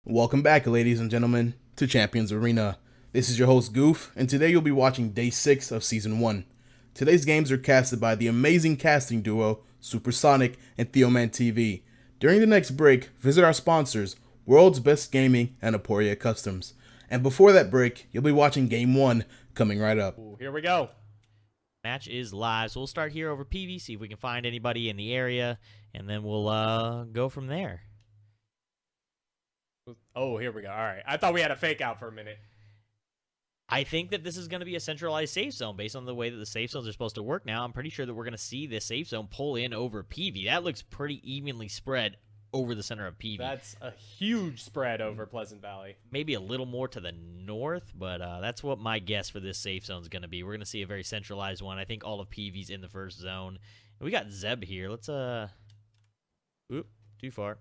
Welcome back, ladies and gentlemen, to Champions Arena. This is your host, Goof, and today you'll be watching Day 6 of Season 1. Today's games are casted by the amazing casting duo, Supersonic and Theoman TV. During the next break, visit our sponsors, World's Best Gaming and Aporia Customs. And before that break, you'll be watching Game 1 coming right up. Ooh, here we go. Match is live, so we'll start here over PV, see if we can find anybody in the area, and then we'll go from there. Oh, here we go. All right. I thought we had a fake out for a minute. I think that this is going to be a centralized safe zone based on the way that the safe zones are supposed to work now. I'm pretty sure that we're going to see this safe zone pull in over PV. That looks pretty evenly spread over the center of PV. That's a huge spread over Pleasant Valley. Maybe a little more to the north, but that's what my guess for this safe zone is going to be. We're going to see a very centralized one. I think all of PV's in the first zone. We got Zeb here. Let's, oop, too far.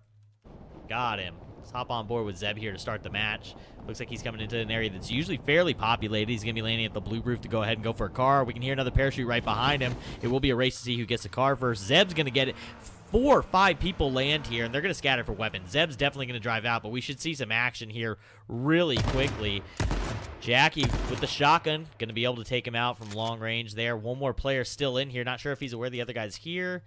Got him. Let's hop on board with Zeb here to start the match. Looks like he's coming into an area that's usually fairly populated. He's going to be landing at the blue roof to go ahead and go for a car. We can hear another parachute right behind him. It will be a race to see who gets the car first. Zeb's going to get it. 4 or 5 people land here, and they're going to scatter for weapons. Zeb's definitely going to drive out, but we should see some action here really quickly. Jackie with the shotgun, going to be able to take him out from long range there. One more player still in here. Not sure if he's aware the other guy's here.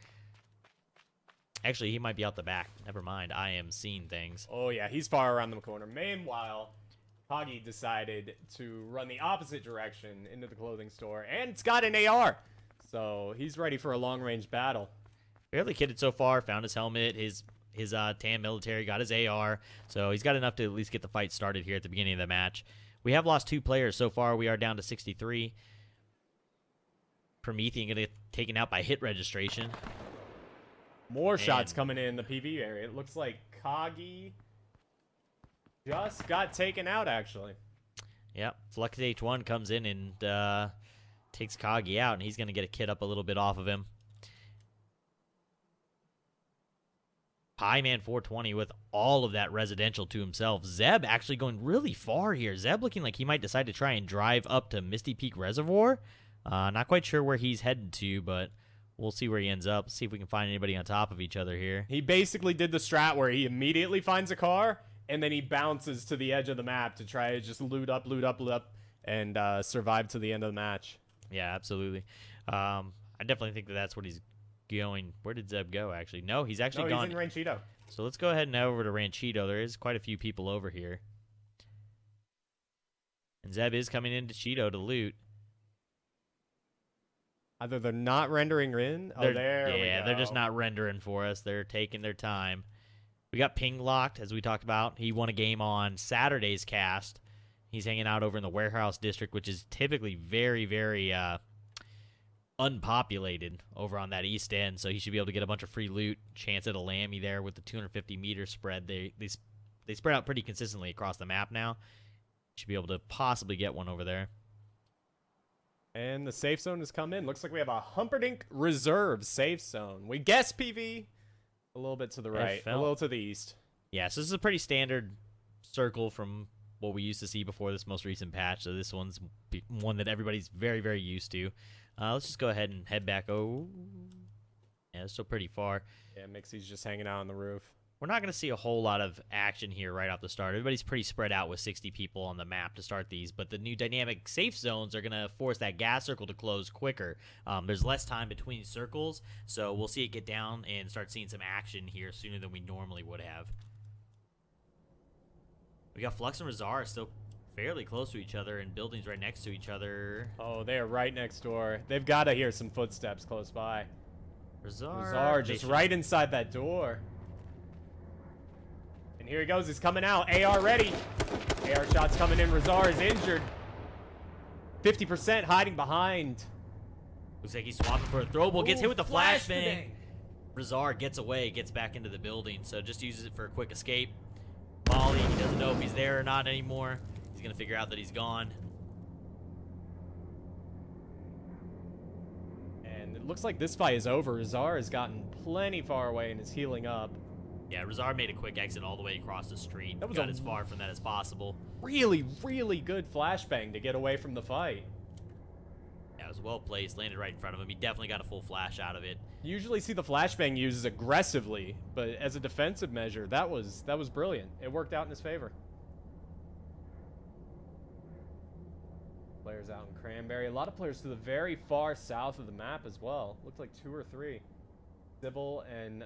Actually, he might be out the back. Never mind. I am seeing things. Oh, yeah. He's far around the corner. Meanwhile, Kagi decided to run the opposite direction into the clothing store, and it's got an AR. So he's ready for a long-range battle. Fairly kitted so far. Found his helmet, his tan military, got his AR. So he's got enough to at least get the fight started here at the beginning of the match. We have lost 2 players so far. We are down to 63. Promethean going to get taken out by hit registration. More shots coming in the PV area. It looks like Kagi just got taken out, actually. Yep. Flux H1 comes in and takes Kagi out, and he's going to get a kit up a little bit off of him. Pieman 420 with all of that residential to himself. Zeb actually going really far here. Zeb looking like he might decide to try and drive up to Misty Peak Reservoir. Not quite sure where he's headed to, but we'll see where he ends up. See if we can find anybody on top of each other here. He basically did the strat where he immediately finds a car, and then he bounces to the edge of the map to try to just loot up, and survive to the end of the match. Yeah, absolutely. I definitely think that that's what he's going. Where did Zeb go, actually? No, he's actually gone. He's in Ranchito. So let's go ahead and head over to Ranchito. There is quite a few people over here. And Zeb is coming into Cheeto to loot. Either they're not rendering in. Oh, there we go. They're just not rendering for us. They're taking their time. We got Ping locked, as we talked about. He won a game on Saturday's cast. He's hanging out over in the Warehouse District, which is typically very, very unpopulated over on that east end. So he should be able to get a bunch of free loot. Chance at a Lammy there with the 250-meter spread. They spread out pretty consistently across the map now. Should be able to possibly get one over there. And the safe zone has come in. Looks like we have a Humperdinck Reserve safe zone. We guess PV a little bit to the right, a little to the east. Yeah, so this is a pretty standard circle from what we used to see before this most recent patch. So this one's one that everybody's very, very used to. Let's just go ahead and head back. Oh, yeah, it's still pretty far. Yeah, Mixie's just hanging out on the roof. We're not going to see a whole lot of action here right off the start. Everybody's pretty spread out with 60 people on the map to start these, but the new dynamic safe zones are going to force that gas circle to close quicker. There's less time between circles, so we'll see it get down and start seeing some action here sooner than we normally would have. We got Flux and Razar still fairly close to each other and buildings right next to each other. Oh, they are right next door. They've got to hear some footsteps close by. Razar just right inside that door. And here he goes. He's coming out. AR ready. AR shots coming in. Razar is injured. 50% hiding behind. Looks like he's swapping for a throwable. Gets hit with the flashbang. Razar gets away, gets back into the building, so just uses it for a quick escape. Molly, he doesn't know if he's there or not anymore. He's going to figure out that he's gone. And it looks like this fight is over. Razar has gotten plenty far away and is healing up. Yeah, Razar made a quick exit all the way across the street. That was got as far from that as possible. Really, really good flashbang to get away from the fight. Yeah, it was well placed, landed right in front of him. He definitely got a full flash out of it. You usually see the flashbang used aggressively, but as a defensive measure, that was brilliant. It worked out in his favor. Players out in Cranberry. A lot of players to the very far south of the map as well. Looked like 2 or 3. Sybil and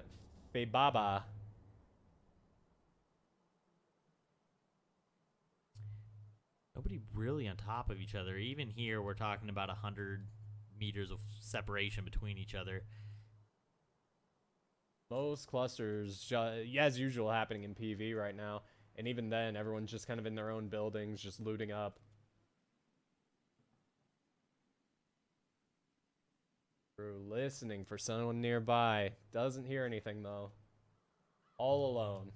Febaba. Nobody really on top of each other. Even here, we're talking about 100 meters of separation between each other. Most clusters, as usual, happening in PV right now. And even then, everyone's just kind of in their own buildings, just looting up. Crew listening for someone nearby. Doesn't hear anything, though. All alone.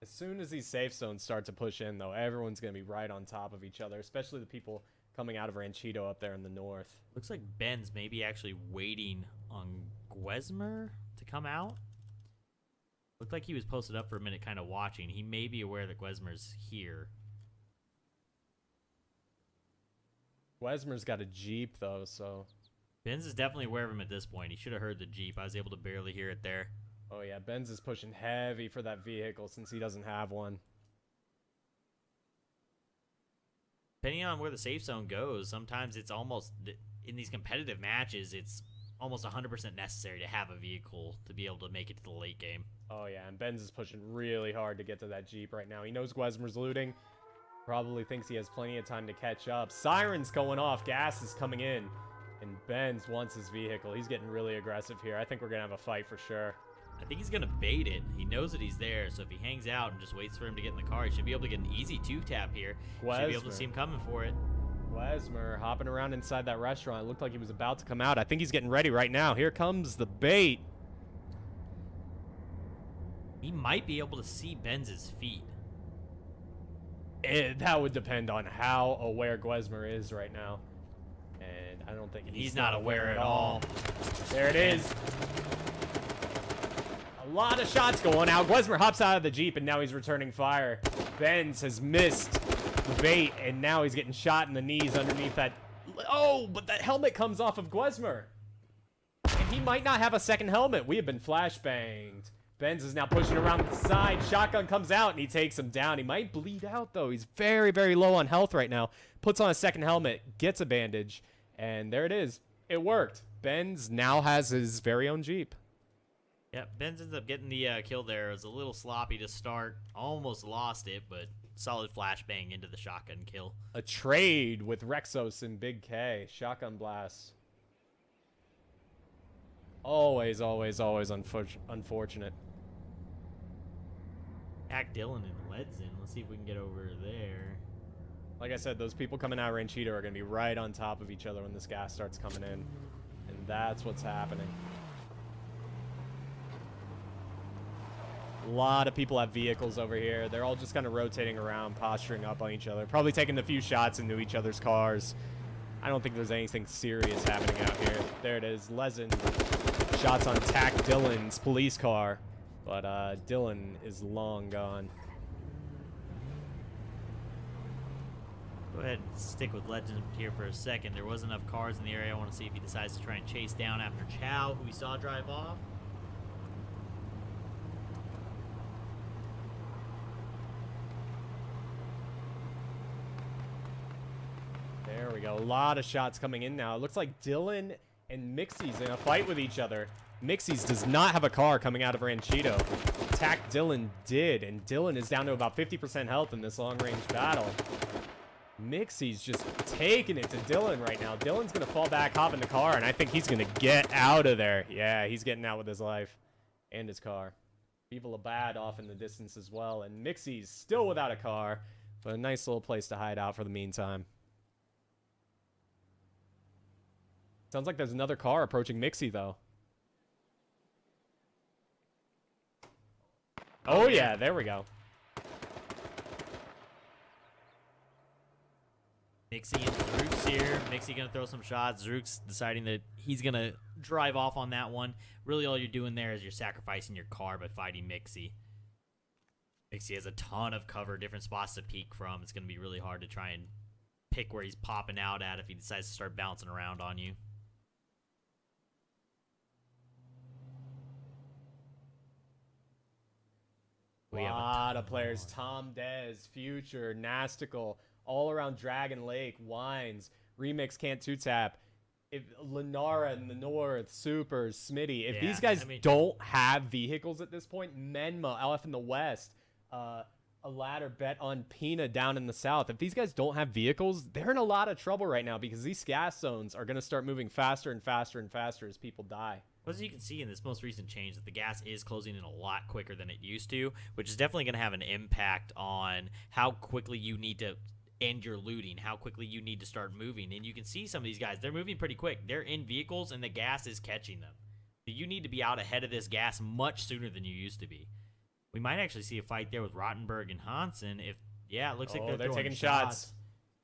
As soon as these safe zones start to push in, though, everyone's going to be right on top of each other, especially the people coming out of Ranchito up there in the north. Looks like Ben's maybe actually waiting on Guesmer to come out. Looked like he was posted up for a minute kind of watching. He may be aware that Guesmer's here. Guesmer's got a Jeep, though, so... Ben's is definitely aware of him at this point. He should have heard the Jeep. I was able to barely hear it there. Oh, yeah, Benz is pushing heavy for that vehicle since he doesn't have one. Depending on where the safe zone goes, sometimes it's almost, in these competitive matches, it's almost 100% necessary to have a vehicle to be able to make it to the late game. Oh, yeah, and Benz is pushing really hard to get to that Jeep right now. He knows Guesmer's looting. Probably thinks he has plenty of time to catch up. Sirens going off. Gas is coming in. And Benz wants his vehicle. He's getting really aggressive here. I think we're going to have a fight for sure. I think he's going to bait it. He knows that he's there, so if he hangs out and just waits for him to get in the car, he should be able to get an easy 2-tap here. Should be able to see him coming for it. Guesmer hopping around inside that restaurant. It looked like he was about to come out. I think he's getting ready right now. Here comes the bait. He might be able to see Benz's feet. That would depend on how aware Guesmer is right now. And I don't think he's not aware at all. There it is. A lot of shots going out. Guesmer hops out of the Jeep, and now he's returning fire. Benz has missed the bait, and now he's getting shot in the knees underneath that. Oh, but that helmet comes off of Guesmer. And he might not have a second helmet. We have been flashbanged. Benz is now pushing around the side. Shotgun comes out, and he takes him down. He might bleed out, though. He's very, very low on health right now. Puts on a second helmet, gets a bandage, and there it is. It worked. Benz now has his very own Jeep. Yeah, Benz ends up getting the kill there. It was a little sloppy to start. Almost lost it, but solid flashbang into the shotgun kill. A trade with Rexos and Big K. Shotgun blast. Always, always, always unfortunate. Act Dillon and Ledson. Let's see if we can get over there. Like I said, those people coming out of Ranchito are going to be right on top of each other when this gas starts coming in. And that's what's happening. A lot of people have vehicles over here. They're all just kind of rotating around, posturing up on each other. Probably taking a few shots into each other's cars. I don't think there's anything serious happening out here. There it is. Lezen. Shots on Tack Dillon's police car. But Dillon is long gone. Go ahead and stick with Legend here for a second. There was enough cars in the area. I want to see if he decides to try and chase down after Chow, who we saw drive off. There we go. A lot of shots coming in now. It looks like Dillon and Mixie's in a fight with each other. Mixie's does not have a car coming out of Ranchito. Attack Dillon did, and Dillon is down to about 50% health in this long-range battle. Mixie's just taking it to Dillon right now. Dillon's going to fall back, hop in the car, and I think he's going to get out of there. Yeah, he's getting out with his life and his car. Viva La Bad off in the distance as well, and Mixie's still without a car, but a nice little place to hide out for the meantime. Sounds like there's another car approaching Mixie, though. Oh, yeah, there we go. Mixie and Zrook's here. Mixie going to throw some shots. Zrook's deciding that he's going to drive off on that one. Really, all you're doing there is you're sacrificing your car by fighting Mixie. He has a ton of cover, different spots to peek from. It's going to be really hard to try and pick where he's popping out at if he decides to start bouncing around on you. A lot of players. Tom Dez, Future, Nastical, all around Dragon Lake, Wines, Remix can't two-tap. If Lenara in the north, Super, Smitty, if these guys don't have vehicles at this point, Menma, LF in the west, a ladder bet on Pina down in the south. If these guys don't have vehicles, they're in a lot of trouble right now because these gas zones are going to start moving faster and faster and faster as people die. As you can see in this most recent change, that the gas is closing in a lot quicker than it used to, which is definitely going to have an impact on how quickly you need to end your looting, how quickly you need to start moving. And you can see some of these guys, they're moving pretty quick. They're in vehicles and the gas is catching them. So you need to be out ahead of this gas much sooner than you used to be. We might actually see a fight there with Rottenberg and Hansen. If it looks like they're taking shots.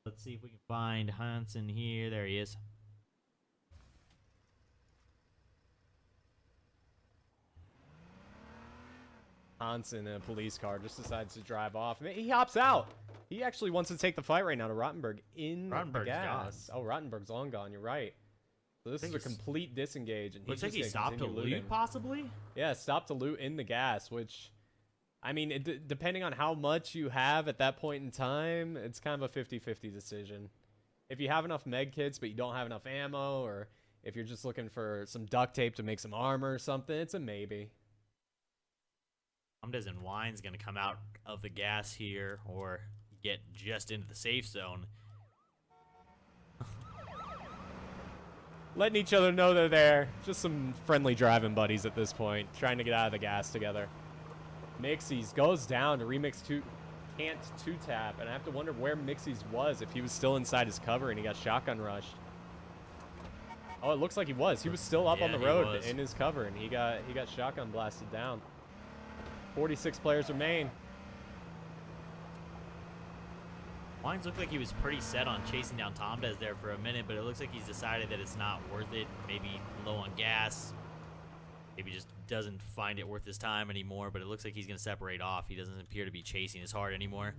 Let's see if we can find Hansen here. There he is. Hansen in a police car just decides to drive off. He hops out. He actually wants to take the fight right now to Rottenberg in the gas. Gone. Oh, Rottenberg's long gone. You're right. So this is a complete disengage. And looks like he stopped to loot, possibly? Yeah, stopped to loot in the gas, which, I mean, depending on how much you have at that point in time, it's kind of a 50-50 decision. If you have enough med kits, but you don't have enough ammo, or if you're just looking for some duct tape to make some armor or something, it's a maybe. Amdes and Wine's going to come out of the gas here or get just into the safe zone. Letting each other know they're there. Just some friendly driving buddies at this point, trying to get out of the gas together. Mixies goes down to Remix 2. Can't two-tap, and I have to wonder where Mixies was, if he was still inside his cover and he got shotgun rushed. Oh, it looks like he was. He was still up on the road in his cover, and he got shotgun blasted down. 46 players remain. Wines looked like he was pretty set on chasing down Tomdes there for a minute, but it looks like he's decided that it's not worth it. Maybe low on gas. Maybe just doesn't find it worth his time anymore, but it looks like he's going to separate off. He doesn't appear to be chasing as hard anymore.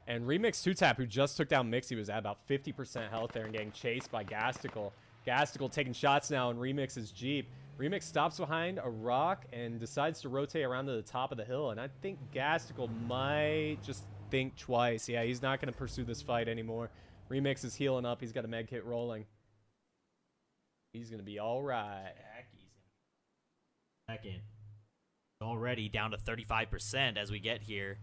And Remix 2-tap, who just took down Mixie, was at about 50% health there and getting chased by Gastical. Gastical taking shots now in Remix's Jeep. Remix stops behind a rock and decides to rotate around to the top of the hill, and I think Gastical might just think twice. Yeah, he's not going to pursue this fight anymore. Remix is healing up. He's got a med kit rolling. He's going to be all right. Second. Already down to 35% as we get here.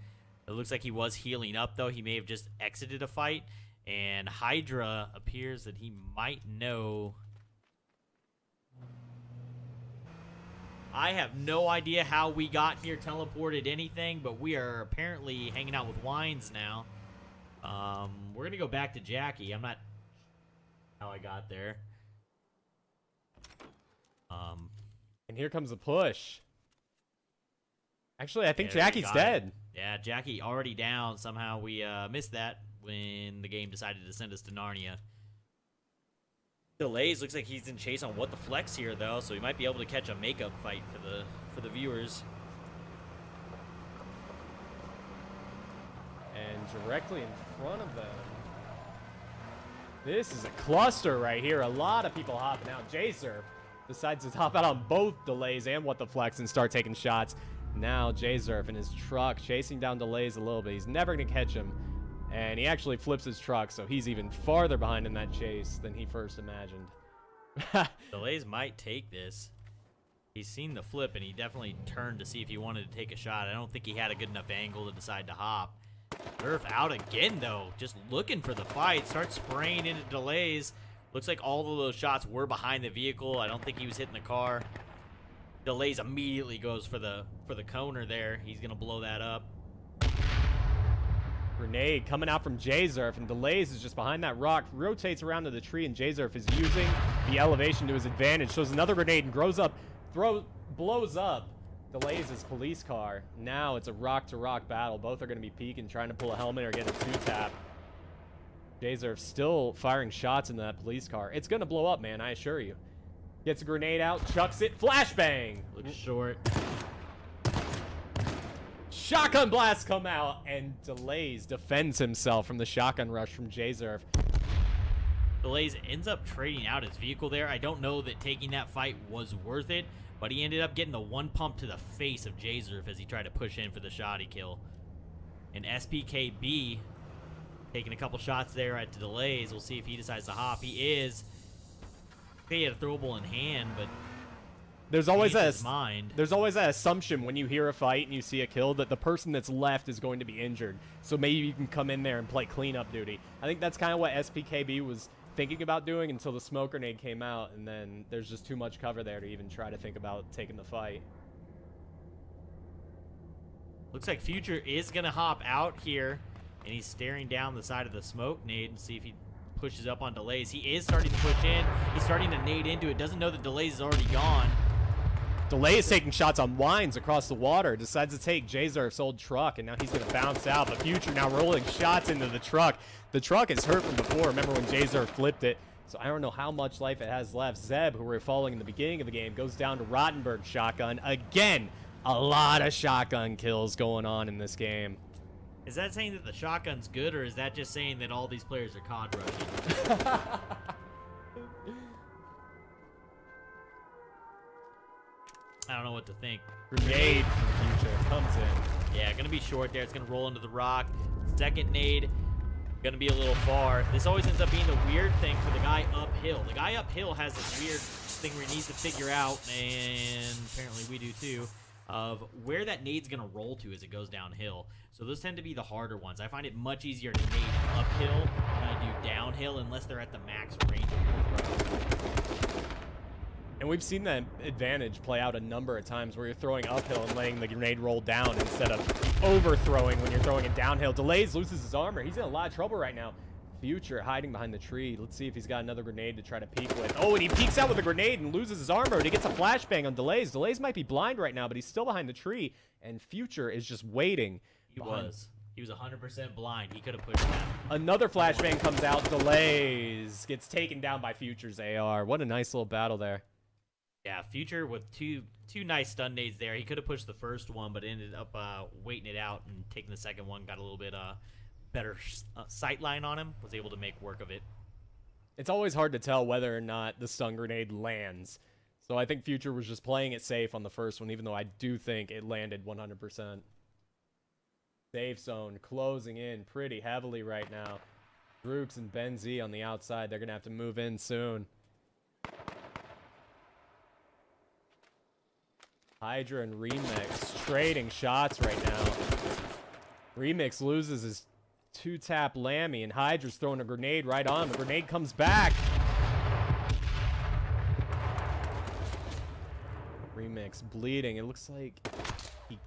It looks like he was healing up, though. He may have just exited a fight, and Hydra appears that he might know. I have no idea how we got here, teleported anything, but we are apparently hanging out with Wines now. We're going to go back to Jackie. I'm not how I got there. And here comes the push. Actually, I think Jackie's dead. Yeah, Jackie already down. Somehow we missed that when the game decided to send us to Narnia. Delays looks like he's in chase on What the Flex here, though, so he might be able to catch a makeup fight for the viewers. And directly in front of them. This is a cluster right here. A lot of people hopping out. J-Surf decides to hop out on both Delays and What the Flex and start taking shots. Now J-Surf in his truck chasing down Delays a little bit. He's never going to catch him. And he actually flips his truck, so he's even farther behind in that chase than he first imagined. Delays might take this. He's seen the flip, and he definitely turned to see if he wanted to take a shot. I don't think he had a good enough angle to decide to hop. Surf out again, though. Just looking for the fight. Starts spraying into Delays. Looks like all of those shots were behind the vehicle. I don't think he was hitting the car. Delays immediately goes for the coner there. He's going to blow that up. Grenade coming out from J-Zurf, and Delays is just behind that rock, rotates around to the tree, and J-Zurf is using the elevation to his advantage. Shows another grenade and blows up Delays' police car. Now it's a rock-to-rock battle. Both are going to be peeking, trying to pull a helmet or get a two-tap. J-Zurf still firing shots into that police car. It's going to blow up, man, I assure you. Gets a grenade out, chucks it, flashbang! Looks short. Shotgun blast come out, and Delays defends himself from the shotgun rush from Jzerf. Delays ends up trading out his vehicle there. I don't know that taking that fight was worth it, but he ended up getting the one pump to the face of Jzerf as he tried to push in for the shoddy kill. And SPKB taking a couple shots there at Delays. We'll see if he decides to hop. He is. He had a throwable in hand, but there's always mind. There's always that assumption when you hear a fight and you see a kill that the person that's left is going to be injured. So maybe you can come in there and play cleanup duty. I think that's kind of what SPKB was thinking about doing until the smoke grenade came out, and then there's just too much cover there to even try to think about taking the fight. Looks like Future is going to hop out here, and he's staring down the side of the smoke nade and see if he pushes up on Delays. He is starting to push in. He's starting to nade into it. Doesn't know that Delays is already gone. Delay is taking shots on Wines across the water. Decides to take Jzerf's old truck, and now he's going to bounce out. But Future now rolling shots into the truck. The truck is hurt from before. Remember when Jzerf flipped it? So I don't know how much life it has left. Zeb, who we were following in the beginning of the game, goes down to Rottenberg shotgun. Again, a lot of shotgun kills going on in this game. Is that saying that the shotgun's good, or is that just saying that all these players are COD rushing? I don't know what to think. Grenade from Future comes in. Yeah, gonna be short there. It's gonna roll into the rock. Second nade, gonna be a little far. This always ends up being the weird thing for the guy uphill. The guy uphill has this weird thing where he needs to figure out, and apparently we do too, of where that nade's gonna roll to as it goes downhill. So those tend to be the harder ones. I find it much easier to nade uphill than I do downhill unless they're at the max range of the throw. And we've seen that advantage play out a number of times where you're throwing uphill and letting the grenade roll down instead of overthrowing when you're throwing it downhill. Delays loses his armor. He's in a lot of trouble right now. Future hiding behind the tree. Let's see if he's got another grenade to try to peek with. Oh, and he peeks out with a grenade and loses his armor, and he gets a flashbang on Delays. Delays might be blind right now, but he's still behind the tree, and Future is just waiting. He was 100% blind. He could have pushed that. Another flashbang comes out. Delays gets taken down by Future's AR. What a nice little battle there. Yeah, Future with two nice stun nades there. He could have pushed the first one, but ended up waiting it out and taking the second one. Got a little bit better sight line on him. Was able to make work of it. It's always hard to tell whether or not the stun grenade lands. So I think Future was just playing it safe on the first one, even though I do think it landed 100%. Safe zone closing in pretty heavily right now. Drooks and Ben Z on the outside. They're going to have to move in soon. Hydra and Remix trading shots right now. Remix loses his 2-tap Lammy, and Hydra's throwing a grenade right on him. The grenade comes back. Remix bleeding. It looks like he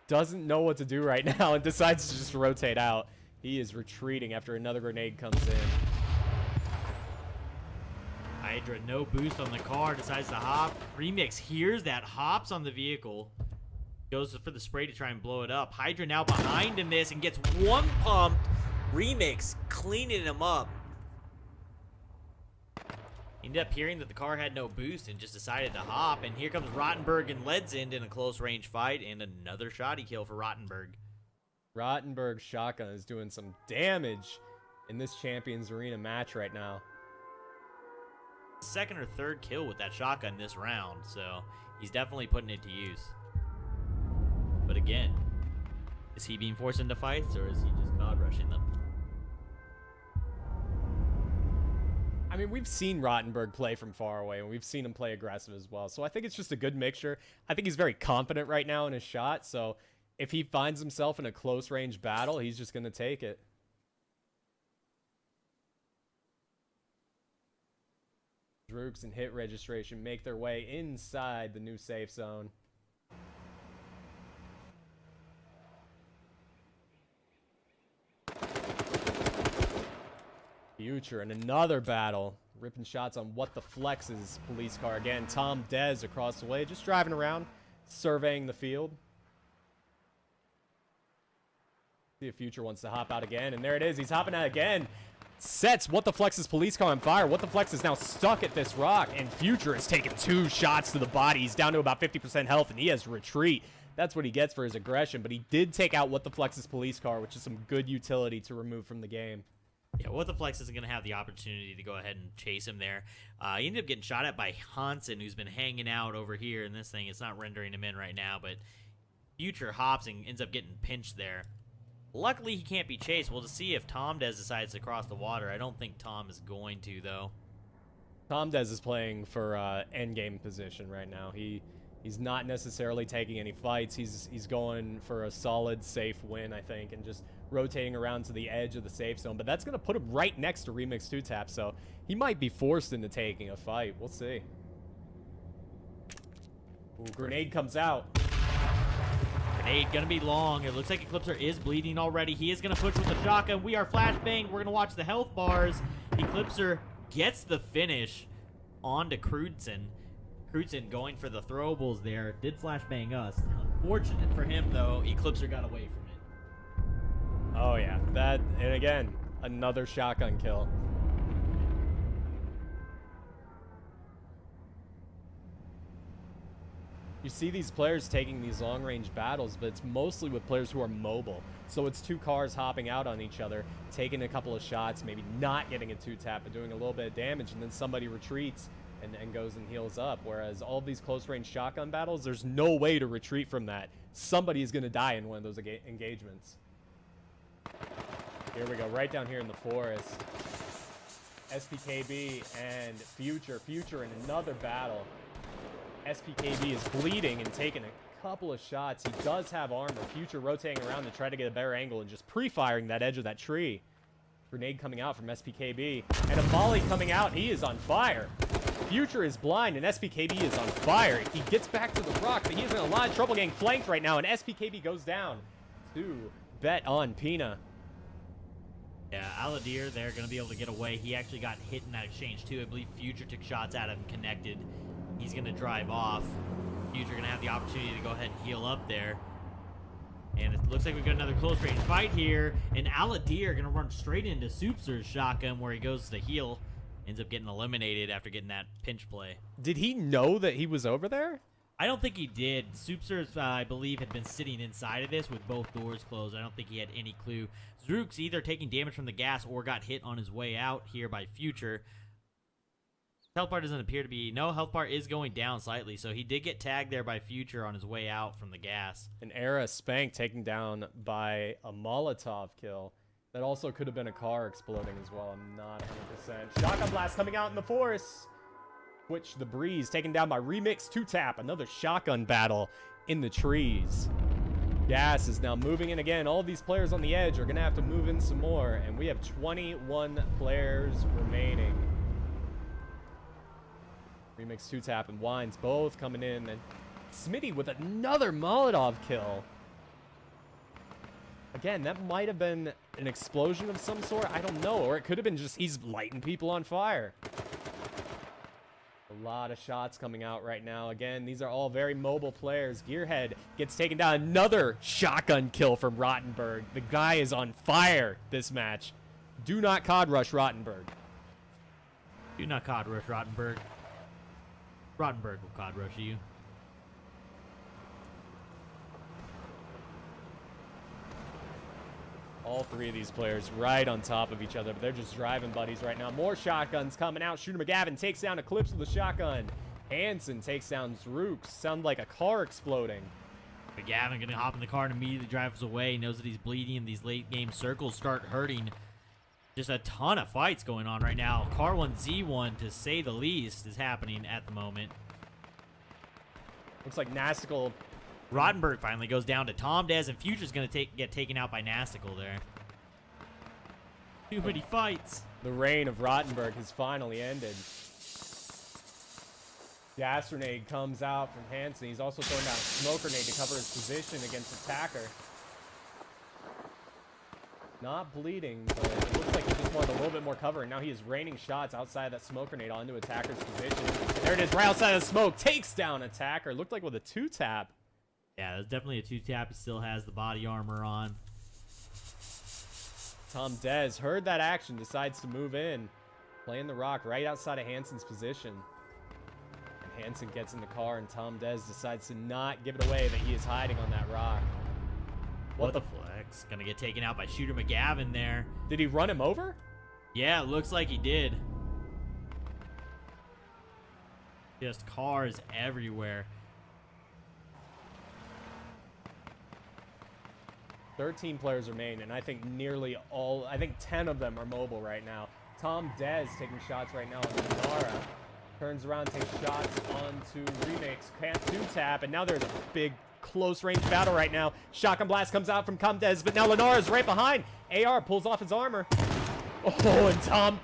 doesn't know what to do right now and decides to just rotate out. He is retreating after another grenade comes in. Hydra, no boost on the car, decides to hop. Remix hears that, hops on the vehicle, goes for the spray to try and blow it up. Hydra now behind in this and gets one pumped. Remix cleaning him up. Ended up hearing that the car had no boost and just decided to hop. And here comes Rottenberg and Ledsend in a close range fight, and another shoddy kill for Rottenberg. Rottenberg's shotgun is doing some damage in this Champions Arena match right now. Second or third kill with that shotgun this round, so he's definitely putting it to use. But again, is he being forced into fights, or is he just COD rushing them? I mean, we've seen Rottenberg play from far away, and we've seen him play aggressive as well. So I think it's just a good mixture. I think he's very confident right now in his shot, so if he finds himself in a close range battle, he's just going to take it. Drooks and Hit Registration make their way inside the new safe zone. Future in another battle. Ripping shots on What the Flex's police car again. Tom Dez across the way, just driving around, surveying the field. See if Future wants to hop out again, and there it is. He's hopping out again. Sets What the Flex's police car on fire. What the Flex is now stuck at this rock, and Future has taken 2 shots to the body. He's down to about 50% health, and he has to retreat. that's what he gets for his aggression. But he did take out What the Flex's police car, which is some good utility to remove from the game. Yeah, What the Flex isn't going to have the opportunity to go ahead and chase him there. He ended up getting shot at by Hansen, who's been hanging out over here in this thing. It's not rendering him in right now, but Future hops and ends up getting pinched there. Luckily, he can't be chased. We'll just see if Tom Dez decides to cross the water. I don't think Tom is going to, though. Tom Dez is playing for endgame position right now. He's not necessarily taking any fights. He's going for a solid, safe win, I think, and just rotating around to the edge of the safe zone. But that's going to put him right next to Remix 2-Tap, so he might be forced into taking a fight. We'll see. Ooh, grenade comes out. Grenade gonna be long. It looks like Eclipser is bleeding already. He is gonna push with the shotgun. We are flashbang. We're gonna watch the health bars. Eclipser gets the finish onto Crutzen. Crutzen going for the throwables there. Did flashbang us. Unfortunate for him though, Eclipser got away from it. Oh yeah, that, and again, another shotgun kill. You see these players taking these long-range battles, but it's mostly with players who are mobile. So it's two cars hopping out on each other, taking a couple of shots, maybe not getting a 2-tap, but doing a little bit of damage, and then somebody retreats and goes and heals up. Whereas all of these close-range shotgun battles, there's no way to retreat from that. Somebody is going to die in one of those engagements. Here we go, right down here in the forest. SPKB and Future in another battle. SPKB is bleeding and taking a couple of shots. He does have armor. Future rotating around to try to get a better angle and just pre-firing that edge of that tree. Grenade coming out from SPKB. And a volley coming out. He is on fire. Future is blind and SPKB is on fire. He gets back to the rock, but he is in a lot of trouble getting flanked right now. And SPKB goes down to bet on Pina. Yeah, Aladir, they're going to be able to get away. He actually got hit in that exchange too. I believe Future took shots at him, connected. He's going to drive off. Future going to have the opportunity to go ahead and heal up there. And it looks like we've got another close range fight here. And Aladir going to run straight into Soupser's shotgun where he goes to heal. Ends up getting eliminated after getting that pinch play. Did he know that he was over there? I don't think he did. Soupser's, I believe, had been sitting inside of this with both doors closed. I don't think he had any clue. Zrook's either taking damage from the gas or got hit on his way out here by Future. Health bar doesn't appear to be... No, health bar is going down slightly, so he did get tagged there by Future on his way out from the gas. An Era Spank taken down by a Molotov kill. That also could have been a car exploding as well. I'm not 100%. Shotgun blast coming out in the forest. Twitch the Breeze taken down by Remix 2-Tap. Another shotgun battle in the trees. Gas is now moving in again. All these players on the edge are going to have to move in some more. And we have 21 players remaining. Remix 2-Tap and Wines both coming in. And Smitty with another Molotov kill. Again, that might have been an explosion of some sort. I don't know. Or it could have been just he's lighting people on fire. A lot of shots coming out right now. Again, these are all very mobile players. Gearhead gets taken down. Another shotgun kill from Rottenberg. The guy is on fire this match. Do not COD rush Rottenberg. Do not COD rush Rottenberg. Rottenberg will COD rush you. All three of these players right on top of each other, but they're just driving buddies right now. More shotguns coming out. Shooter McGavin takes down Eclipse with a shotgun. Hansen takes down Zrook. Sound like a car exploding. McGavin going to hop in the car and immediately drives away. He knows that he's bleeding, and these late game circles start hurting. Just a ton of fights going on right now. Car 1Z1, to say the least, is happening at the moment. Looks like Nastical... Rottenberg finally goes down to Tom Dez, and Future's going to get taken out by Nastical there. Too many fights. The reign of Rottenberg has finally ended. Gas grenade comes out from Hansen. He's also throwing down a smoke grenade to cover his position against Attacker. Not bleeding, but it looks like he just wanted a little bit more cover, and now he is raining shots outside that smoke grenade onto Attacker's position. There it is, right outside of the smoke. Takes down Attacker. Looked like with a 2-tap. Yeah, that's definitely a 2-tap. He still has the body armor on. Tom Dez heard that action, decides to move in. Playing the rock right outside of Hansen's position. And Hansen gets in the car, and Tom Dez decides to not give it away that he is hiding on that rock. What the flex? Gonna get taken out by Shooter McGavin there. Did he run him over? Yeah, it looks like he did. Just cars everywhere. 13 players remain, and I think nearly all, I think 10 of them are mobile right now. Tom Dez taking shots right now on Nara. Turns around, takes shots onto Remix. Can't two-tap, and now there's a big close-range battle right now. Shotgun blast comes out from Tom Dez, but now Lenara's right behind. AR pulls off his armor. Oh, and Tom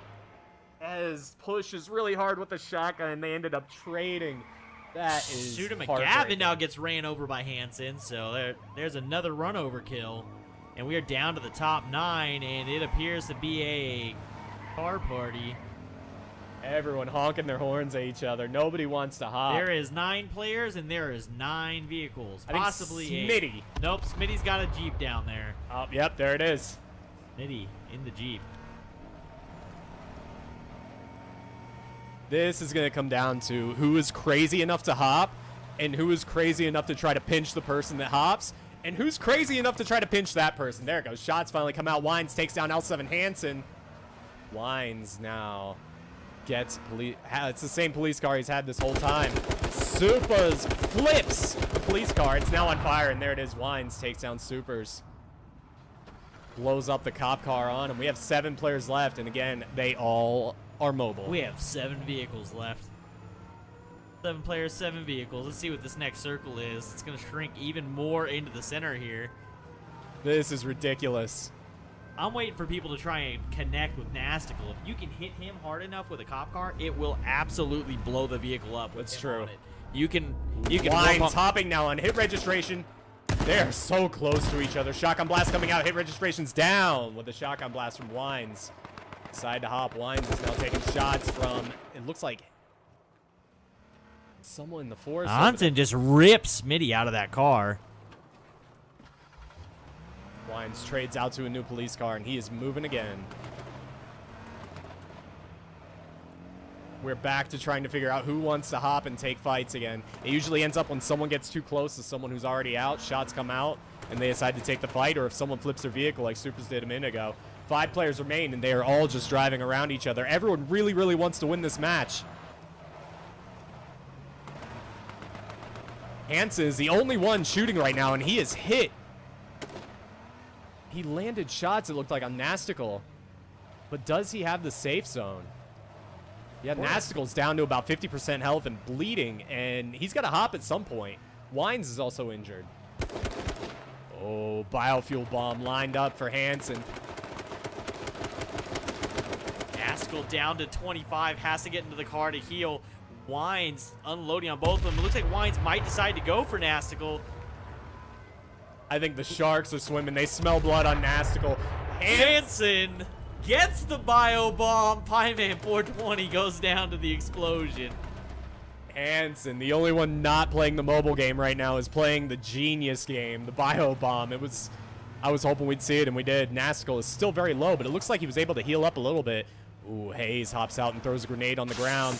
Dez pushes really hard with the shotgun, and they ended up trading. That is Shooter McGavin heartbreaking. now gets ran over by Hansen, so there's another run over kill. And we are down to the top 9, and it appears to be a car party. Everyone honking their horns at each other. Nobody wants to hop. There is 9 players, and there is 9 vehicles. I think Possibly Smitty. Nope, Smitty's got a Jeep down there. Oh, yep, there it is. Smitty in the Jeep. This is going to come down to who is crazy enough to hop and who is crazy enough to try to pinch the person that hops and who's crazy enough to try to pinch that person. There it goes. Shots finally come out. Wines takes down L7 Hansen. Wines now gets police. It's the same police car he's had this whole time. Supers flips the police car. It's now on fire, and there it is. Wines takes down Supers. Blows up the cop car on him. We have 7 players left, and again, they all are mobile. We have 7 vehicles left. 7 players, 7 vehicles. Let's see what this next circle is. It's going to shrink even more into the center here. This is ridiculous. I'm waiting for people to try and connect with Nastical. If you can hit him hard enough with a cop car, it will absolutely blow the vehicle up. With That's him true. on it. You can Wines hopping now on hit registration. They're so close to each other. Shotgun blast coming out. Hit registration's down with a shotgun blast from Wines. Side to hop. Wines is now taking shots from, it looks like someone in the forest. Hansen just rips Smitty out of that car. Wines trades out to a new police car, and he is moving again. We're back to trying to figure out who wants to hop and take fights again. It usually ends up when someone gets too close to someone who's already out. Shots come out, and they decide to take the fight, or if someone flips their vehicle like Supers did a minute ago. 5 players remain, and they are all just driving around each other. Everyone really, really wants to win this match. Hansen is the only one shooting right now, and he is hit. He landed shots, it looked like, on Nastical. But does he have the safe zone? Yeah, Nastical's down to about 50% health and bleeding, and he's got to hop at some point. Wines is also injured. Oh, biofuel bomb lined up for Hansen. Nastical down to 25, has to get into the car to heal. Wines unloading on both of them. It looks like Wines might decide to go for Nastical. I think the sharks are swimming. They smell blood on Nastical. Hansen gets the bio bomb. Pieman 420 goes down to the explosion. Hansen, the only one not playing the mobile game right now, is playing the genius game, the bio bomb. I was hoping we'd see it, and we did. Nastical is still very low, but it looks like he was able to heal up a little bit. Ooh, Hayes hops out and throws a grenade on the ground.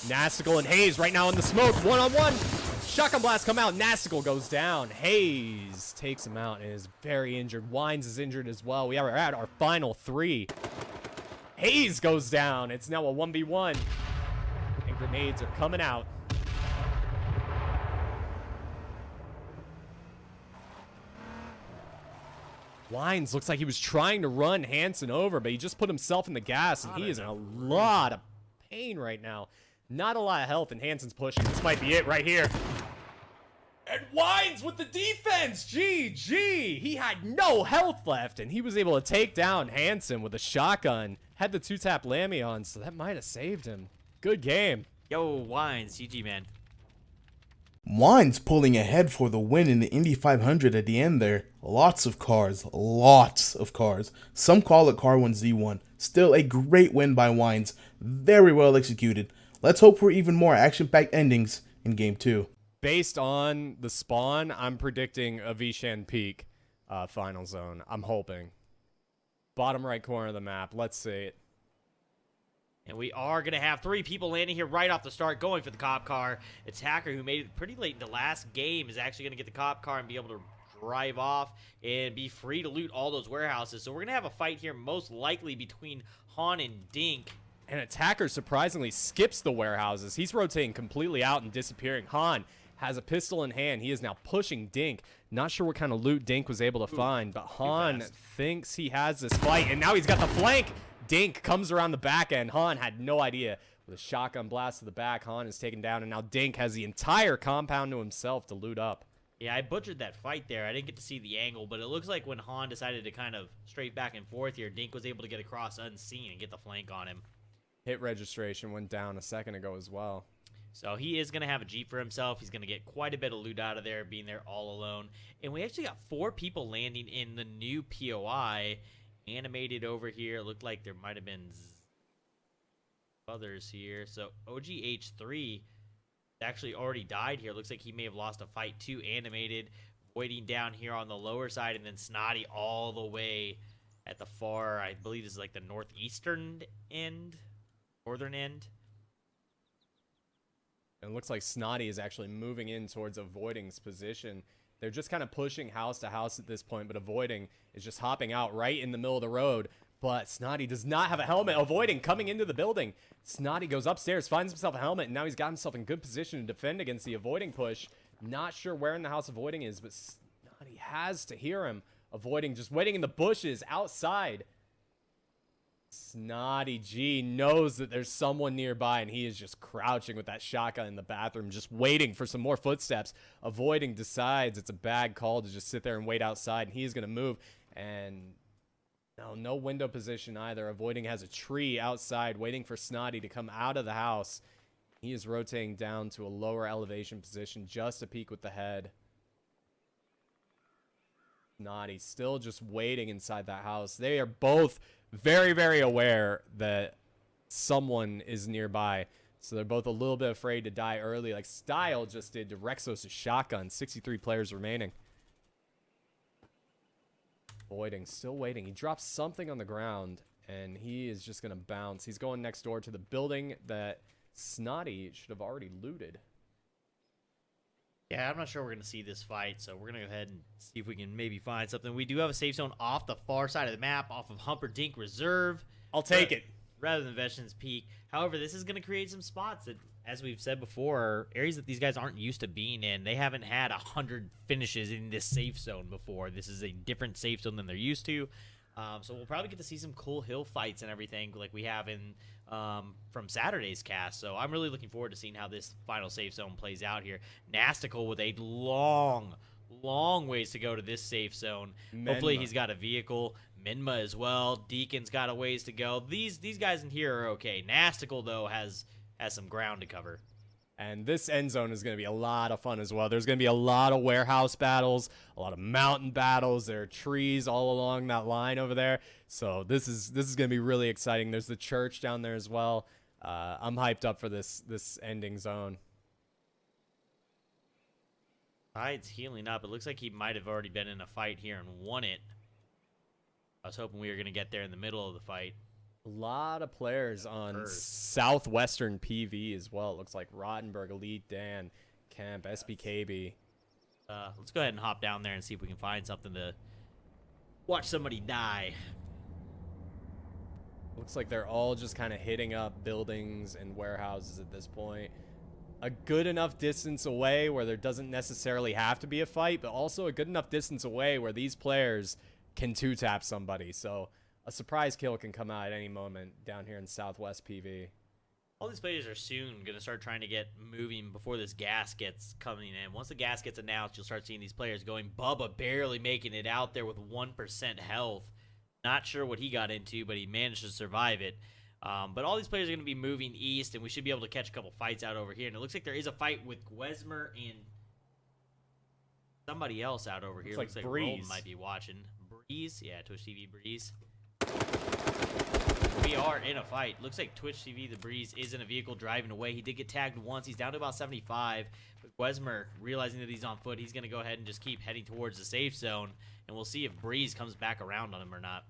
Nastical and Hayes right now in the smoke, one-on-one. Shotgun blast come out. Nastical goes down. Hayes takes him out and is very injured. Wines is injured as well. We are at our final 3. Hayes goes down. It's now a 1v1. And grenades are coming out. Wines looks like he was trying to run Hansen over, but he just put himself in the gas, and he is in a lot of pain right now. Not a lot of health, and Hansen's pushing. This might be it right here. And Wines with the defense! GG! He had no health left, and he was able to take down Hansen with a shotgun. Had the 2-tap Lammy on, so that might have saved him. Good game. Yo, Wines, GG, man. Wines pulling ahead for the win in the Indy 500 at the end there. Lots of cars. Some call it Car 1Z1. Still a great win by Wines. Very well executed. Let's hope for even more action-packed endings in Game 2. Based on the spawn, I'm predicting a Vishan Peak final zone. I'm hoping. Bottom right corner of the map. Let's see it. And we are going to have 3 people landing here right off the start, going for the cop car. Attacker, who made it pretty late in the last game, is actually going to get the cop car and be able to drive off and be free to loot all those warehouses. So we're going to have a fight here, most likely between Han and Dink. And Attacker surprisingly skips the warehouses. He's rotating completely out and disappearing. Han has a pistol in hand. He is now pushing Dink. Not sure what kind of loot Dink was able to find, but Han thinks he has this fight, and now he's got the flank. Dink comes around the back end. Han had no idea. With a shotgun blast to the back, Han is taken down, and now Dink has the entire compound to himself to loot up. Yeah, I butchered that fight there. I didn't get to see the angle, but it looks like when Han decided to kind of straight back and forth here, Dink was able to get across unseen and get the flank on him. Hit registration went down a second ago as well. So he is going to have a Jeep for himself. He's going to get quite a bit of loot out of there, being there all alone. And we actually got 4 people landing in the new POI. Animated over here. It looked like there might have been others here. So OGH3 actually already died here. Looks like he may have lost a fight too. Animated, voiding down here on the lower side, and then Snotty all the way at the far, I believe this is like the northeastern end, northern end. And it looks like Snotty is actually moving in towards Avoiding's position. They're just kind of pushing house to house at this point, but Avoiding is just hopping out right in the middle of the road. But Snotty does not have a helmet. Avoiding coming into the building. Snotty goes upstairs, finds himself a helmet, and now he's got himself in good position to defend against the Avoiding push. Not sure where in the house Avoiding is, but Snotty has to hear him. Avoiding just waiting in the bushes outside. Snotty G knows that there's someone nearby, and he is just crouching with that shotgun in the bathroom, just waiting for some more footsteps. Avoiding decides it's a bad call to just sit there and wait outside, and he's going to move. And no window position either. Avoiding has a tree outside waiting for Snotty to come out of the house. He is rotating down to a lower elevation position just to peek with the head. Snotty still just waiting inside that house. They are both very, very aware that someone is nearby. So they're both a little bit afraid to die early, like Style just did to Rexos' shotgun. 63 players remaining. Avoiding, still waiting. He drops something on the ground, and he is just going to bounce. He's going next door to the building that Snotty should have already looted. Yeah, I'm not sure we're going to see this fight, so we're going to go ahead and see if we can maybe find something. We do have a safe zone off the far side of the map, off of Humperdinck Reserve. I'll take it. Rather than Veterans Peak. However, this is going to create some spots that, as we've said before, are areas that these guys aren't used to being in. They haven't had 100 finishes in this safe zone before. This is a different safe zone than they're used to. So we'll probably get to see some cool hill fights and everything like we have in from Saturday's cast. So I'm really looking forward to seeing how this final safe zone plays out here. Nastical with a long ways to go to this safe zone. Menma. Hopefully he's got a vehicle. Minma as well. Deacon's got a ways to go. These guys in here are okay. Nastical, though, has some ground to cover. And this end zone is going to be a lot of fun as well. There's going to be a lot of warehouse battles, a lot of mountain battles. There are trees all along that line over there. So this is going to be really exciting. There's the church down there as well. I'm hyped up for this ending zone. Tide's healing up. It looks like he might have already been in a fight here and won it. I was hoping we were going to get there in the middle of the fight. A lot of players on Southwestern PV as well. It looks like Rottenberg, Elite Dan, Camp, SBKB. Let's go ahead and hop down there and see if we can find something to watch somebody die. Looks like they're all just kind of hitting up buildings and warehouses at this point. A good enough distance away where there doesn't necessarily have to be a fight, but also a good enough distance away where these players can two-tap somebody. So a surprise kill can come out at any moment down here in Southwest PV. All these players are soon going to start trying to get moving before this gas gets coming in. Once the gas gets announced, you'll start seeing these players going. Bubba barely making it out there with 1% health. Not sure what he got into, but he managed to survive it. But all these players are going to be moving east, and we should be able to catch a couple fights out over here. And it looks like there is a fight with Gwesmer and somebody else out over here. Looks like Breeze Roll might be watching. Breeze? Yeah, Twitch TV Breeze. We are in a fight. Looks like Twitch TV The Breeze is in a vehicle driving away. He did get tagged once. He's down to about 75. But Gwesmer, realizing that he's on foot, he's going to go ahead and just keep heading towards the safe zone. And we'll see if Breeze comes back around on him or not.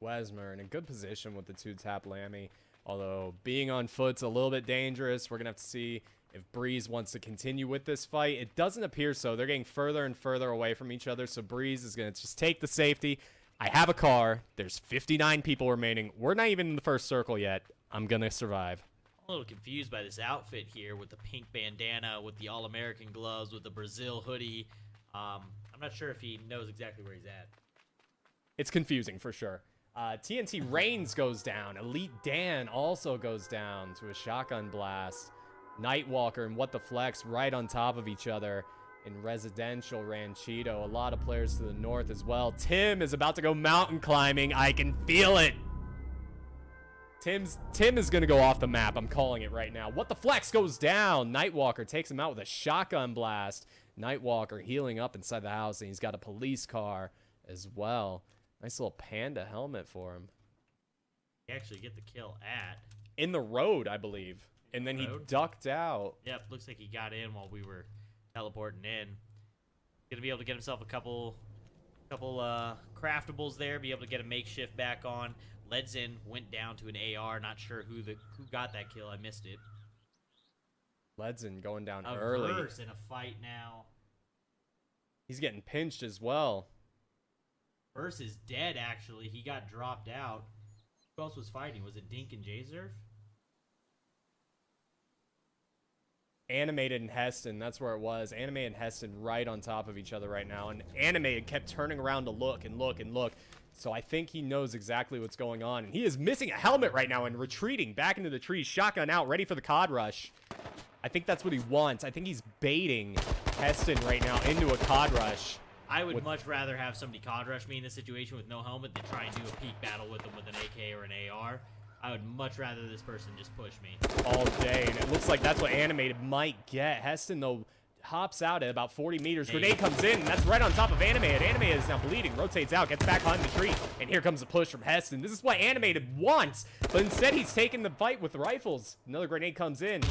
Gwesmer in a good position with the two-tap Lammy. Although being on foot's a little bit dangerous. We're going to have to see if Breeze wants to continue with this fight. It doesn't appear so. They're getting further and further away from each other, so Breeze is going to just take the safety. I have a car. There's 59 people remaining. We're not even in the first circle yet. I'm going to survive. I'm a little confused by this outfit here with the pink bandana, with the All-American gloves, with the Brazil hoodie. I'm not sure if he knows exactly where he's at. It's confusing for sure. TNT Reigns goes down. Elite Dan also goes down to a shotgun blast. Nightwalker and What the Flex right on top of each other in Residential Ranchito. A lot of players to the north as well. Tim is about to go mountain climbing. I can feel it. Tim is going to go off the map. I'm calling it right now. What the Flex goes down. Nightwalker takes him out with a shotgun blast. Nightwalker healing up inside the house, and he's got a police car as well. Nice little panda helmet for him. He actually get the kill at In the road, I believe. And then he ducked out. Yep, looks like he got in while we were teleporting in. Gonna be able to get himself a couple craftables there. Be able to get a makeshift back on. Ledzen went down to an AR. Not sure who got that kill. I missed it. Ledzen going down early. Verse in a fight now. He's getting pinched as well. Verse is dead. Actually, he got dropped out. Who else was fighting? Was it Dink and Jzerf? Animated and Heston, that's where it was. Animated and Heston right on top of each other right now. And Animated kept turning around to look and look and look. So I think he knows exactly what's going on. And he is missing a helmet right now and retreating back into the trees. Shotgun out, ready for the COD rush. I think that's what he wants. I think he's baiting Heston right now into a COD rush. I would much rather have somebody COD rush me in this situation with no helmet than try and do a peek battle with them with an AK or an AR. I would much rather this person just push me. All day, and it looks like that's what Animated might get. Heston, though, hops out at about 40 meters. Grenade comes in, and that's right on top of Animated. Animated is now bleeding, rotates out, gets back behind the tree, and here comes a push from Heston. This is what Animated wants, but instead he's taking the fight with the rifles. Another grenade comes in.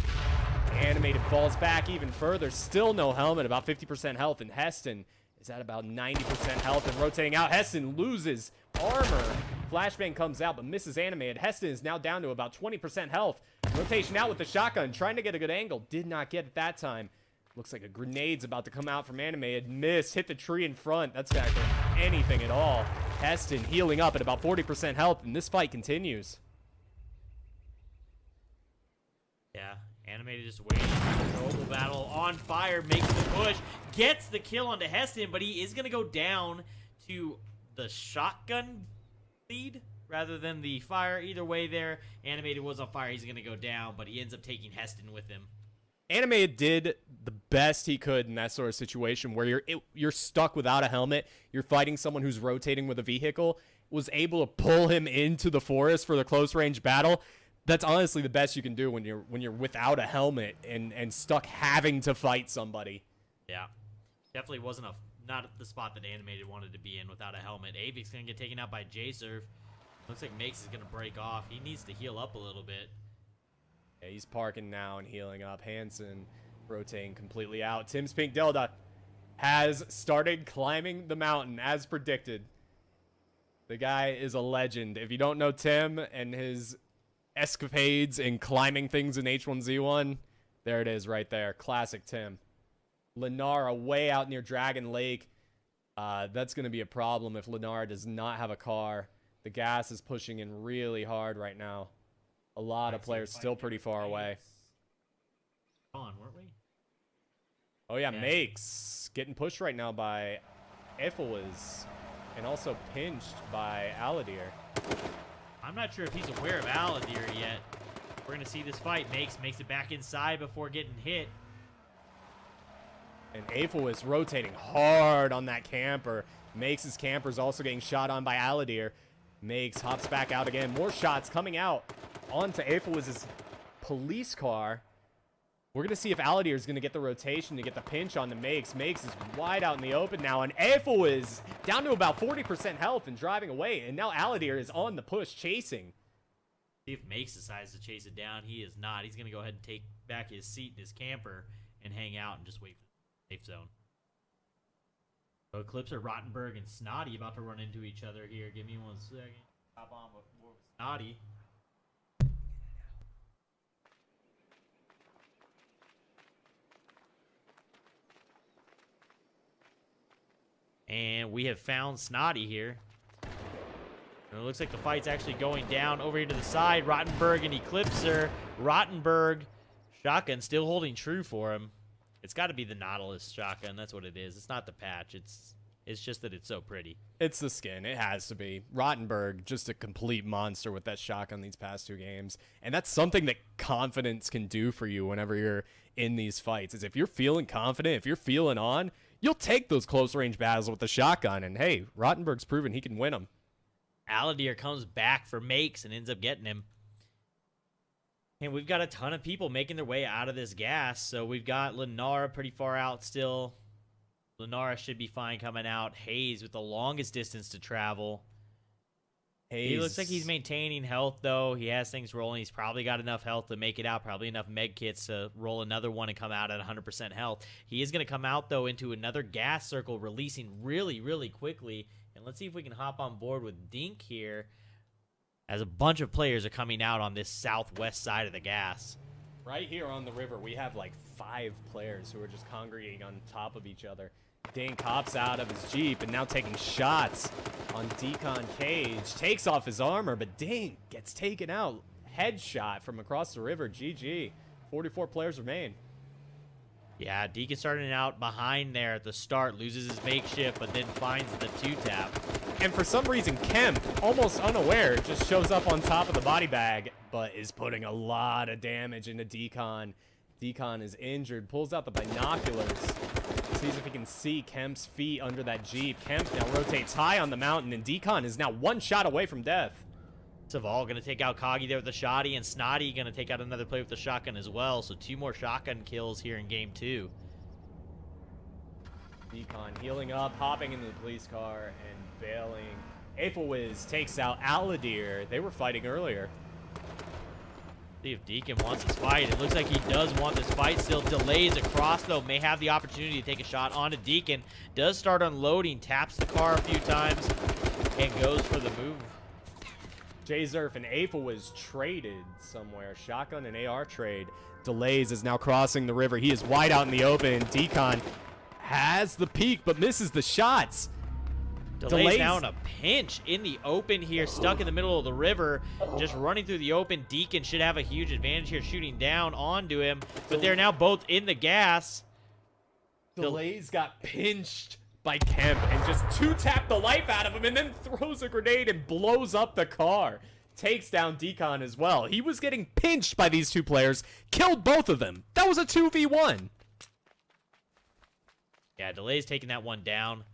Animated falls back even further. Still no helmet, about 50% health, and Heston is at about 90% health and rotating out. Heston loses armor. Flashbang comes out but misses Animated. Heston is now down to about 20% health. Rotation out with the shotgun, trying to get a good angle. Did not get it that time. Looks like a grenade's about to come out from Animated. Missed, hit the tree in front. That's not doing anything at all. Heston healing up at about 40% health, and this fight continues. Yeah, Animated just waiting. Global battle on fire, makes the push, gets the kill onto Heston, but he is going to go down to the shotgun lead rather than the fire. Either way there, Animated was on fire. He's going to go down, but he ends up taking Heston with him. Animated did the best he could in that sort of situation where you're stuck without a helmet. You're fighting someone who's rotating with a vehicle. Was able to pull him into the forest for the close range battle. That's honestly the best you can do when you're without a helmet and stuck having to fight somebody. Yeah, definitely wasn't not the spot that Animated wanted to be in without a helmet. Avic's gonna get taken out by Jzerf. Looks like Makes is gonna break off. He needs to heal up a little bit. Yeah, he's parking now and healing up. Hansen rotating completely out. Tim's Pink Dilda has started climbing the mountain as predicted. The guy is a legend. If you don't know Tim and his escapades in climbing things in H1Z1, there it is right there. Classic Tim. Lenara way out near Dragon Lake. That's going to be a problem if Lenara does not have a car. The gas is pushing in really hard right now. A lot of players still pretty far away. On, weren't we? Oh yeah, Makes getting pushed right now by Effelwiz and also pinched by Aladir. I'm not sure if he's aware of Aladir yet. We're going to see this fight. Makes it back inside before getting hit. And Effelwiz rotating hard on that camper. Makes his campers also getting shot on by Aladir. Makes hops back out again. More shots coming out onto Effelwiz's police car. We're going to see if Aladir is going to get the rotation to get the pinch on the Makes. Makes is wide out in the open now. And Effelwiz down to about 40% health and driving away. And now Aladir is on the push chasing. See if Makes decides to chase it down. He is not. He's going to go ahead and take back his seat in his camper and hang out and just wait for the safe zone. So Eclipse, Rottenberg, and Snotty about to run into each other here. Give me 1 second. Hop on with Snotty. And we have found Snotty here. And it looks like the fight's actually going down over here to the side. Rottenberg and Eclipser. Rottenberg, shotgun still holding true for him. It's got to be the Nautilus shotgun. That's what it is. It's not the patch. It's just that it's so pretty. It's the skin. It has to be. Rottenberg, just a complete monster with that shotgun these past 2 games. And that's something that confidence can do for you whenever you're in these fights. Is if you're feeling confident, if you're feeling on, you'll take those close range battles with the shotgun. And hey, Rottenberg's proven he can win them. Aladir comes back for Makes and ends up getting him. And we've got a ton of people making their way out of this gas. So we've got Lenara pretty far out still. Lenara should be fine coming out. Hayes with the longest distance to travel. He looks like he's maintaining health, though. He has things rolling. He's probably got enough health to make it out. Probably enough med kits to roll another one and come out at 100% health. He is going to come out, though, into another gas circle, releasing really, really quickly. And let's see if we can hop on board with Dink here, as a bunch of players are coming out on this southwest side of the gas. Right here on the river, we have like 5 players who are just congregating on top of each other. Dink hops out of his Jeep and now taking shots on Decon Cage. Takes off his armor, but Dink gets taken out. Headshot from across the river. GG. 44 players remain. Yeah, Deacon starting out behind there at the start, loses his makeshift, but then finds the 2-tap. And for some reason, Kemp, almost unaware, just shows up on top of the body bag, but is putting a lot of damage into Decon. Decon is injured, pulls out the binoculars, sees if he can see Kemp's feet under that Jeep. Kemp now rotates high on the mountain, and Decon is now 1 shot away from death. Saval going to take out Kagi there with the shotty, and Snotty going to take out another player with the shotgun as well. So 2 more shotgun kills here in game 2. Decon healing up, hopping into the police car, and bailing. Aethelwiz takes out Aladir. They were fighting earlier. See if Deacon wants this fight. It looks like he does want this fight still. Delays across, though. May have the opportunity to take a shot onto Deacon. Does start unloading, taps the car a few times, and goes for the move. J-Zerf and Aethelwiz traded somewhere. Shotgun and AR trade. Delays is now crossing the river. He is wide out in the open. Decon has the peak, but misses the shots. Delays now in a pinch in the open here, stuck in the middle of the river, just running through the open. Deacon should have a huge advantage here, shooting down onto him, but they're now both in the gas. Delays got pinched by Kemp and just 2-tapped the life out of him, and then throws a grenade and blows up the car. Takes down Decon as well. He was getting pinched by these 2 players, killed both of them. That was a 2v1. Yeah, Delays taking that one down.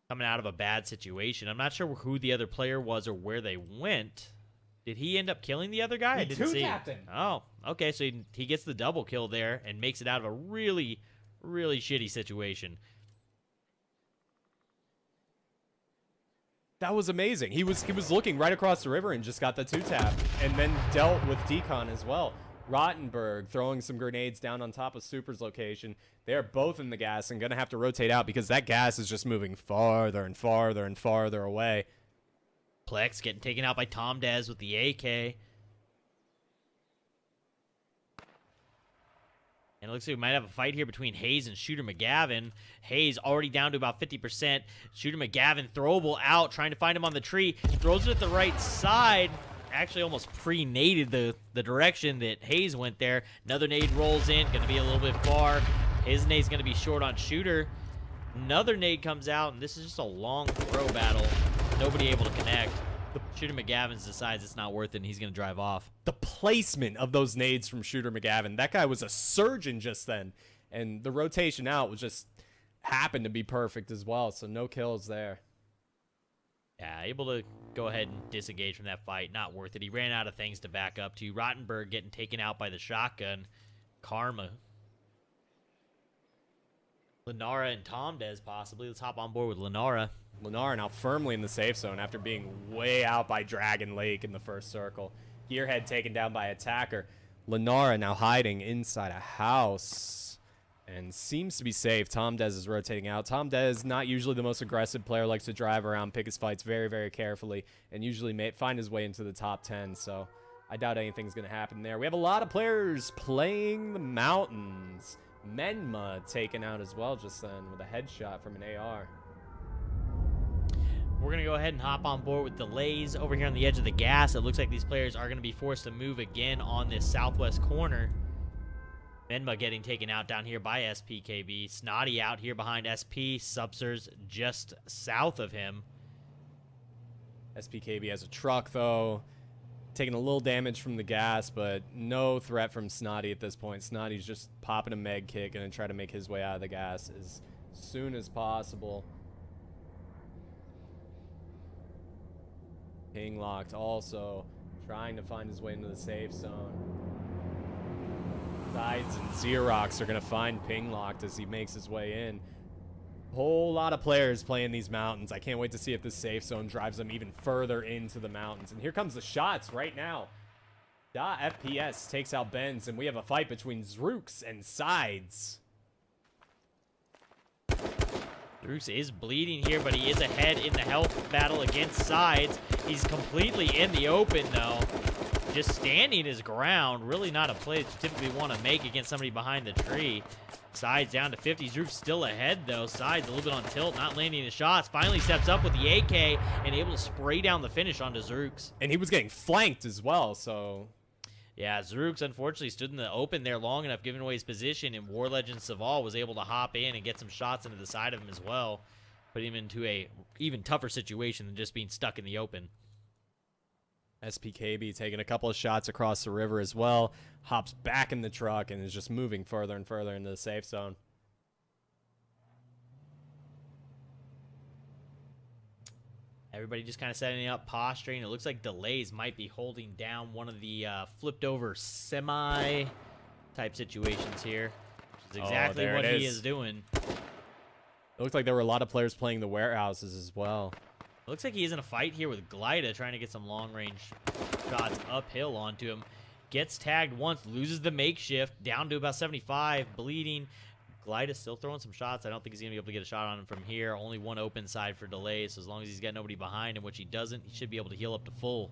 Coming out of a bad situation. I'm not sure who the other player was or where they went. Did he end up killing the other guy? I didn't see. Oh, okay. So he gets the double kill there and makes it out of a really, really shitty situation. That was amazing. He was looking right across the river and just got the 2-tap, and then dealt with Decon as well. Rottenberg throwing some grenades down on top of Super's location. They're both in the gas and going to have to rotate out because that gas is just moving farther and farther and farther away. Plex getting taken out by Tom Dez with the AK. And it looks like we might have a fight here between Hayes and Shooter McGavin. Hayes already down to about 50%. Shooter McGavin throwable out, trying to find him on the tree. Throws it at the right side. Actually almost pre-naded the direction that Hayes went there. Another nade rolls in, going to be a little bit far. His nade's going to be short on Shooter. Another nade comes out, and this is just a long throw battle. Nobody able to connect. Shooter McGavin decides it's not worth it, and he's going to drive off. The placement of those nades from Shooter McGavin. That guy was a surgeon just then. And the rotation out was just happened to be perfect as well, so no kills there. Yeah, able to go ahead and disengage from that fight. Not worth it. He ran out of things to back up to. Rottenberg getting taken out by the shotgun. Karma. Lenara and Tom Dez possibly. Let's hop on board with Lenara. Lenara now firmly in the safe zone after being way out by Dragon Lake in the first circle. Gearhead taken down by Attacker. Lenara now hiding inside a house and seems to be safe. Tom Dez is rotating out. Tom Dez, not usually the most aggressive player, likes to drive around, pick his fights very, very carefully, and usually find his way into the top 10, so I doubt anything's going to happen there. We have a lot of players playing the mountains. Menma taken out as well just then with a headshot from an AR. We're going to go ahead and hop on board with delays over here on the edge of the gas. It looks like these players are going to be forced to move again on this southwest corner. Menma getting taken out down here by SPKB. Snotty out here behind SP. Subsers just south of him. SPKB has a truck, though. Taking a little damage from the gas, but no threat from Snotty at this point. Snotty's just popping a med kit, going to try to make his way out of the gas as soon as possible. Ping locked also trying to find his way into the safe zone. Sides and Xerox are going to find Ping locked as he makes his way in. Whole lot of players playing these mountains. I can't wait to see if this safe zone drives them even further into the mountains. And here comes the shots right now. FPS takes out Benz, and we have a fight between Zrooks and Sides. Zrooks is bleeding here, but he is ahead in the health battle against Sides. He's completely in the open, though. Just standing his ground. Really not a play that you typically want to make against somebody behind the tree. Sides down to 50. Zrooks still ahead, though. Sides a little bit on tilt, not landing his shots. Finally steps up with the AK and able to spray down the finish onto Zrooks. And he was getting flanked as well, so... Yeah, Zrooks unfortunately stood in the open there long enough, giving away his position, and War Legend Saval was able to hop in and get some shots into the side of him as well, putting him into a even tougher situation than just being stuck in the open. SPKB taking a couple of shots across the river as well, hops back in the truck and is just moving further and further into the safe zone. Everybody just kind of setting up, posturing. It looks like Delays might be holding down one of the flipped over semi type situations here, which is exactly what he is doing. It looked like there were a lot of players playing the warehouses as well. It looks like he is in a fight here with Glida, trying to get some long-range shots uphill onto him. Gets tagged once, loses the makeshift, down to about 75, bleeding. Glida still throwing some shots. I don't think he's going to be able to get a shot on him from here. Only one open side for Delays, so as long as he's got nobody behind him, which he doesn't, he should be able to heal up to full.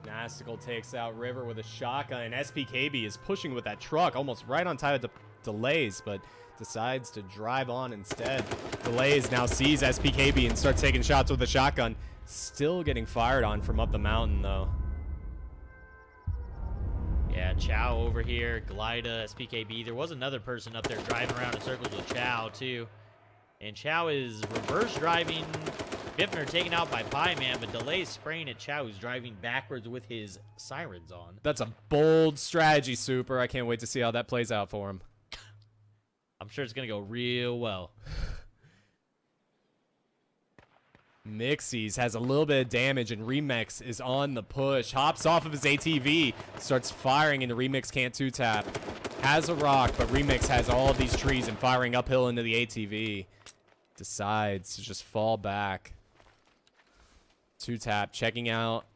Nastical takes out River with a shotgun. SPKB is pushing with that truck almost right on top of Delays, but decides to drive on instead. Delays now sees SPKB and starts taking shots with the shotgun. Still getting fired on from up the mountain, though. Yeah, Chow over here, Glida, SPKB. There was another person up there driving around in circles with Chow, too. And Chow is reverse driving. Biffner taken out by Pieman, but Delays spraying at Chow, who's driving backwards with his sirens on. That's a bold strategy, Super. I can't wait to see how that plays out for him. I'm sure it's going to go real well. Mixies has a little bit of damage, and Remix is on the push. Hops off of his ATV, starts firing into Remix can't two-tap. Has a rock, but Remix has all of these trees and firing uphill into the ATV. Decides to just fall back. Two-tap, checking out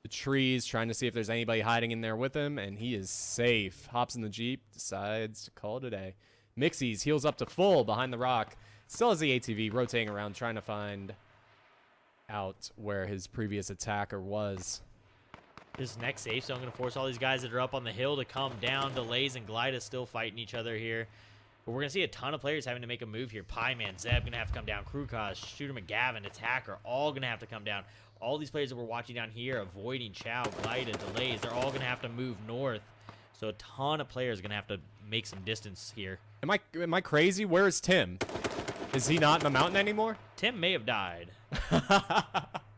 the trees, trying to see if there's anybody hiding in there with him, and he is safe. Hops in the Jeep, decides to call it a day. Mixies heals up to full behind the rock. Still has the ATV rotating around, trying to find out where his previous attacker was. This next safe zone going to force all these guys that are up on the hill to come down. Delays and Glida still fighting each other here. But we're going to see a ton of players having to make a move here. Pieman, Zeb going to have to come down. Krukaz, Shooter McGavin, Attacker, all going to have to come down. All these players that we're watching down here, avoiding Chow, Glida, Delays, they're all going to have to move north. So a ton of players are going to have to make some distance here. Am I crazy? Where is Tim? Is he not in the mountain anymore? Tim may have died.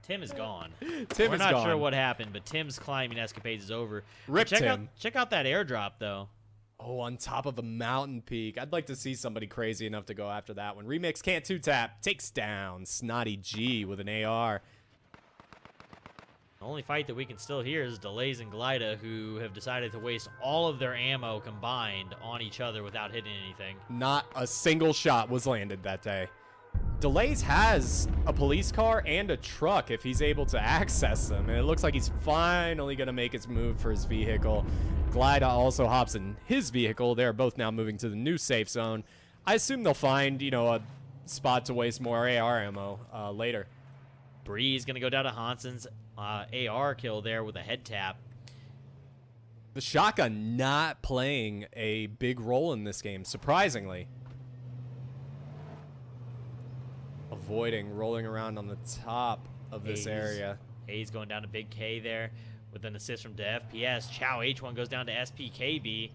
Tim is gone. Tim We're is not gone. sure what happened, but Tim's climbing escapades is over. Rip Tim. Check out that airdrop, though. Oh, on top of a mountain peak. I'd like to see somebody crazy enough to go after that one. Remix can't two-tap. Takes down Snotty G with an AR. The only fight that we can still hear is Delays and Glida, who have decided to waste all of their ammo combined on each other without hitting anything. Not a single shot was landed that day. Delays has a police car and a truck if he's able to access them. And it looks like he's finally going to make his move for his vehicle. Glida also hops in his vehicle. They're both now moving to the new safe zone. I assume they'll find, a spot to waste more AR ammo later. Bree's going to go down to Hanson's AR kill there with a head tap. The shotgun not playing a big role in this game, surprisingly. avoiding, rolling around on the top of this Hayes. area. Hayes going down to Big K there with an assist from FPS. Chow H1 goes down to SPKB.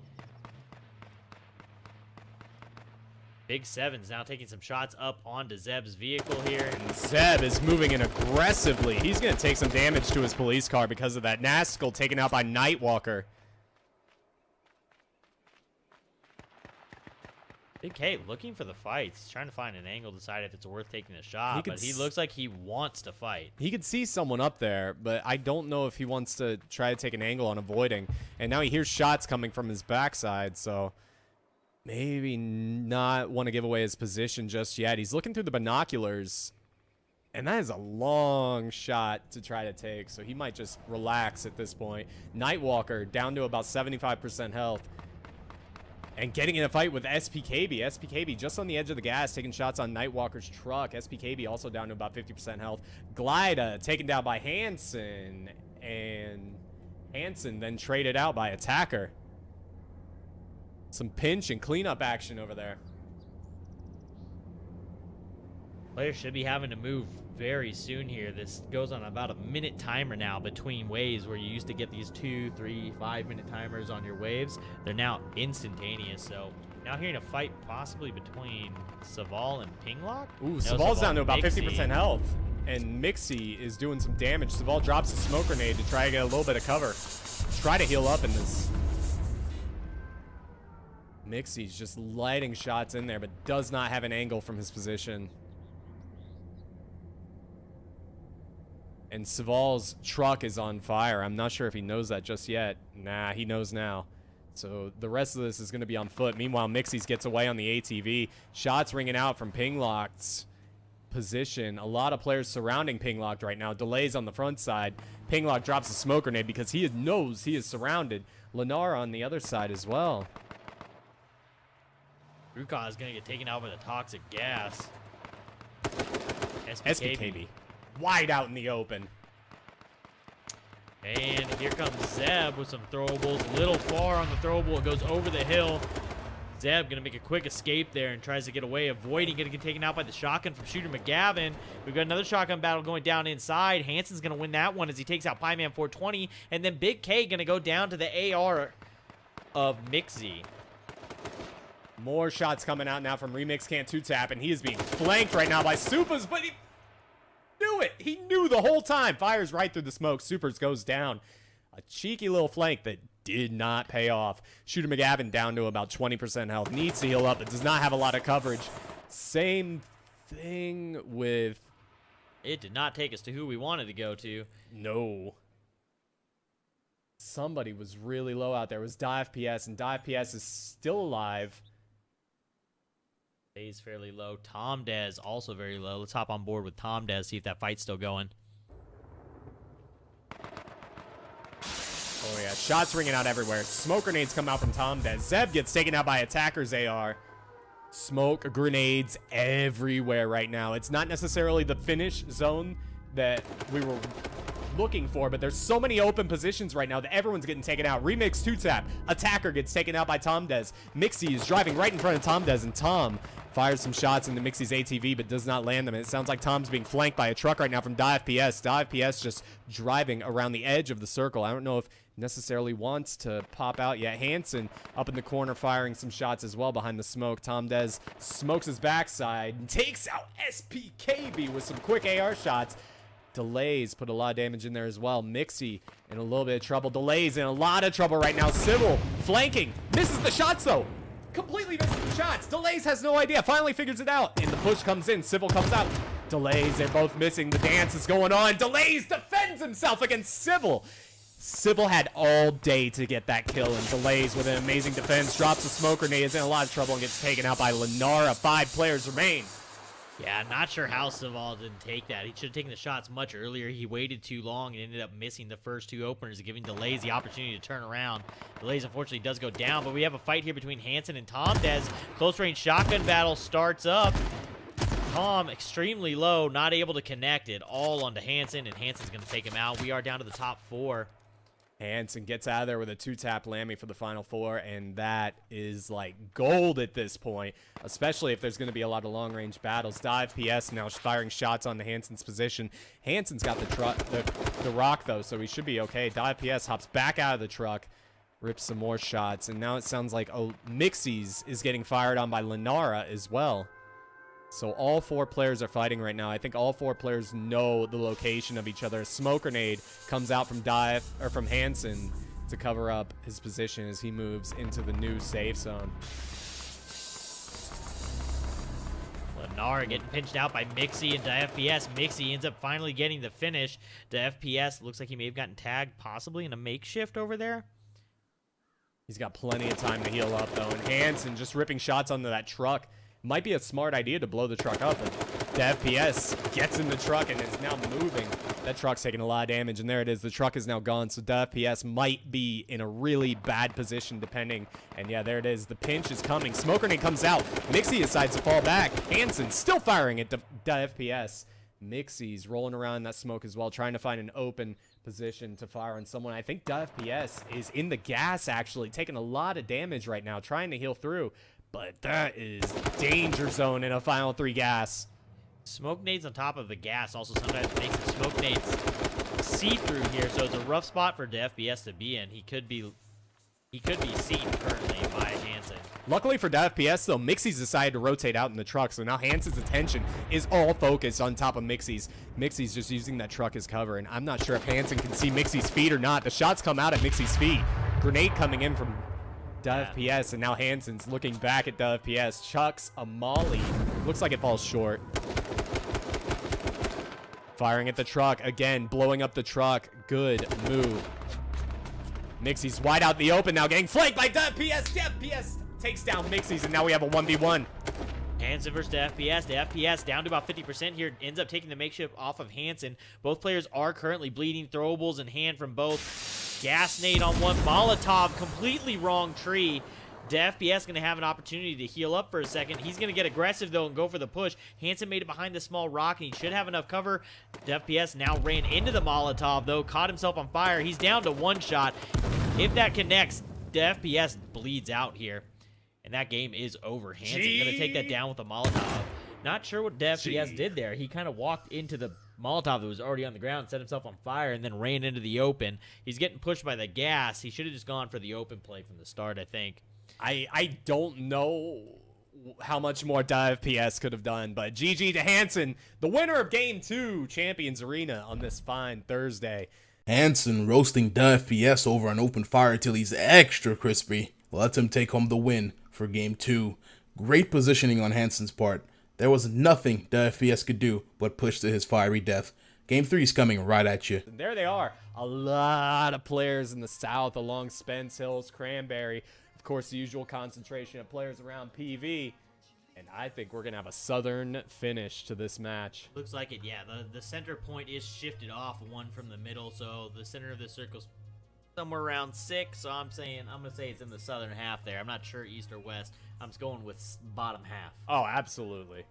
Big Seven's now taking some shots up onto Zeb's vehicle here. And Zeb is moving in aggressively. He's going to take some damage to his police car because of that. Nastical taken out by Nightwalker. Big K looking for the fights. He's trying to find an angle, decide if it's worth taking a shot, but he looks like he wants to fight. He could see someone up there, but I don't know if he wants to try to take an angle on avoiding. And now he hears shots coming from his backside, so maybe not want to give away his position just yet. He's looking through the binoculars, and that is a long shot to try to take, so he might just relax at this point. Nightwalker down to about 75% health. And getting in a fight with SPKB. SPKB just on the edge of the gas, taking shots on Nightwalker's truck. SPKB also down to about 50% health. Glida taken down by Hansen. And Hansen then traded out by Attacker. Some pinch and cleanup action over there. Players should be having to move very soon here. This goes on about a minute timer now between waves, where you used to get these 2, 3, 5-minute timers on your waves. They're now instantaneous. So now hearing a fight possibly between Saval and Pinglock. Ooh, No, Saval's down to about Mixie. 50% health. And Mixie is doing some damage. Saval drops a smoke grenade to try to get a little bit of cover. Try to heal up in this. Mixie's just lighting shots in there, but does not have an angle from his position. And Saval's truck is on fire. I'm not sure if he knows that just yet. Nah, he knows now. So the rest of this is going to be on foot. Meanwhile, Mixie's gets away on the ATV. Shots ringing out from Pinglock's position. A lot of players surrounding Pinglock right now. Delays on the front side. Pinglock drops a smoke grenade because he knows he is surrounded. Lennar on the other side as well. Ruka is going to get taken out by the toxic gas. SPKB. Wide out in the open. And here comes Zeb with some throwables. A little far on the throwable. It goes over the hill. Zeb going to make a quick escape there and tries to get away, avoiding getting taken out by the shotgun from Shooter McGavin. We've got another shotgun battle going down inside. Hansen's going to win that one as he takes out Pieman 420. And then Big K going to go down to the AR of Mixie. More shots coming out now from Remix Can't 2-tap, and he is being flanked right now by Supas, but he knew it. He knew the whole time. Fires right through the smoke. Supers goes down. A cheeky little flank that did not pay off. Shooter McGavin down to about 20% health. Needs to heal up, but does not have a lot of coverage. Same thing with... It did not take us to who we wanted to go to. No. Somebody was really low out there. It was DivePS, and DivePS is still alive. Stays fairly low. Tom Dez also very low. Let's hop on board with Tom Dez, see if that fight's still going. Oh yeah, shots ringing out everywhere. Smoke grenades come out from Tom Dez. Zeb gets taken out by Attacker's AR. Smoke grenades everywhere right now. It's not necessarily the finish zone that we were looking for, but there's so many open positions right now that everyone's getting taken out. Remix 2-tap. Attacker gets taken out by Tom Dez. Mixie is driving right in front of Tom Dez, and Tom fires some shots into Mixie's ATV but does not land them. And it sounds like Tom's being flanked by a truck right now from DivePS. DivePS just driving around the edge of the circle. I don't know if necessarily wants to pop out yet. Hansen up in the corner firing some shots as well behind the smoke. Tom Dez smokes his backside and takes out SPKB with some quick AR shots. Delays put a lot of damage in there as well. Mixie in a little bit of trouble. Delays in a lot of trouble right now. Civil flanking. Misses the shots though. Completely misses the shots. Delays has no idea. Finally figures it out. And the push comes in. Civil comes out. Delays, they're both missing. The dance is going on. Delays defends himself against Civil. Civil had all day to get that kill, and Delays with an amazing defense drops a smoke grenade, is in a lot of trouble and gets taken out by Lenara. 5 players remain. Yeah, not sure how Saval didn't take that. He should have taken the shots much earlier. He waited too long and ended up missing the first 2 openers, giving Delays the opportunity to turn around. Delays, unfortunately, does go down, but we have a fight here between Hansen and Tom Dez. Close-range shotgun battle starts up. Tom extremely low, not able to connect it all onto Hansen, and Hansen's going to take him out. We are down to the top 4. Hansen gets out of there with a 2-tap Lammy for the final 4, and that is like gold at this point, especially if there's going to be a lot of long-range battles. Dive PS now firing shots on the Hansen's position. Hansen's got the rock, though, so he should be okay. Dive PS hops back out of the truck, rips some more shots, and now it sounds like Mixies is getting fired on by Lenara as well. So all 4 players are fighting right now. I think all 4 players know the location of each other. A smoke grenade comes out from Hansen to cover up his position as he moves into the new safe zone. Lenara getting pinched out by Mixie into FPS. Mixie ends up finally getting the finish to FPS. Looks like he may have gotten tagged possibly in a makeshift over there. He's got plenty of time to heal up, though. And Hansen just ripping shots onto that truck. Might be a smart idea to blow the truck up, but the FPS gets in the truck and is now moving. That truck's taking a lot of damage, and there it is. The truck is now gone, so the FPS might be in a really bad position depending. And yeah, there it is. The pinch is coming. Smoke grenade comes out. Mixie decides to fall back. Hansen still firing at the FPS. Mixie's rolling around in that smoke as well, trying to find an open position to fire on someone. I think the FPS is in the gas, actually, taking a lot of damage right now, trying to heal through. But that is danger zone in a final 3 gas. Smoke nades on top of the gas also sometimes makes the smoke nades see through here, so it's a rough spot for the FPS to be in. He could be seen currently by Hansen. Luckily for the FPS, though, Mixie's decided to rotate out in the truck, so now Hansen's attention is all focused on top of Mixie's. Mixie's just using that truck as cover, and I'm not sure if Hansen can see Mixie's feet or not. The shots come out at Mixie's feet. Grenade coming in from FPS, and now Hansen's looking back at FPS. Chucks a molly. Looks like it falls short. Firing at the truck. Again, blowing up the truck. Good move. Mixie's wide out in the open now, getting flanked by FPS. FPS takes down Mixie's, and now we have a 1v1. Hansen versus the FPS. The FPS down to about 50% here. Ends up taking the makeshift off of Hansen. Both players are currently bleeding. Throwables in hand from both. Gas nade on one. Molotov, completely wrong tree. The FPS going to have an opportunity to heal up for a second. He's going to get aggressive, though, and go for the push. Hansen made it behind the small rock, and he should have enough cover. The FPS now ran into the Molotov, though. Caught himself on fire. He's down to 1 shot. If that connects, the FPS bleeds out here. And that game is over. Hansen going to take that down with a Molotov. Not sure what the FPS did there. He kind of walked into the Molotov that was already on the ground, set himself on fire, and then ran into the open. He's getting pushed by the gas. He should have just gone for the open play from the start, I think. I don't know how much more Dive PS could have done, but GG to Hansen, the winner of Game 2, Champions Arena on this fine Thursday. Hansen roasting Dive PS over an open fire till he's extra crispy. Lets him take home the win for Game 2. Great positioning on Hansen's part. There was nothing the FPS could do but push to his fiery death. Game 3 is coming right at you. And there they are. A lot of players in the south along Spence Hills, Cranberry. Of course, the usual concentration of players around PV. And I think we're going to have a southern finish to this match. Looks like it, yeah. The center point is shifted off 1 from the middle, so the center of the circle's somewhere around 6. So I'm going to say it's in the southern half there. I'm not sure east or west. I'm just going with bottom half. Oh, absolutely.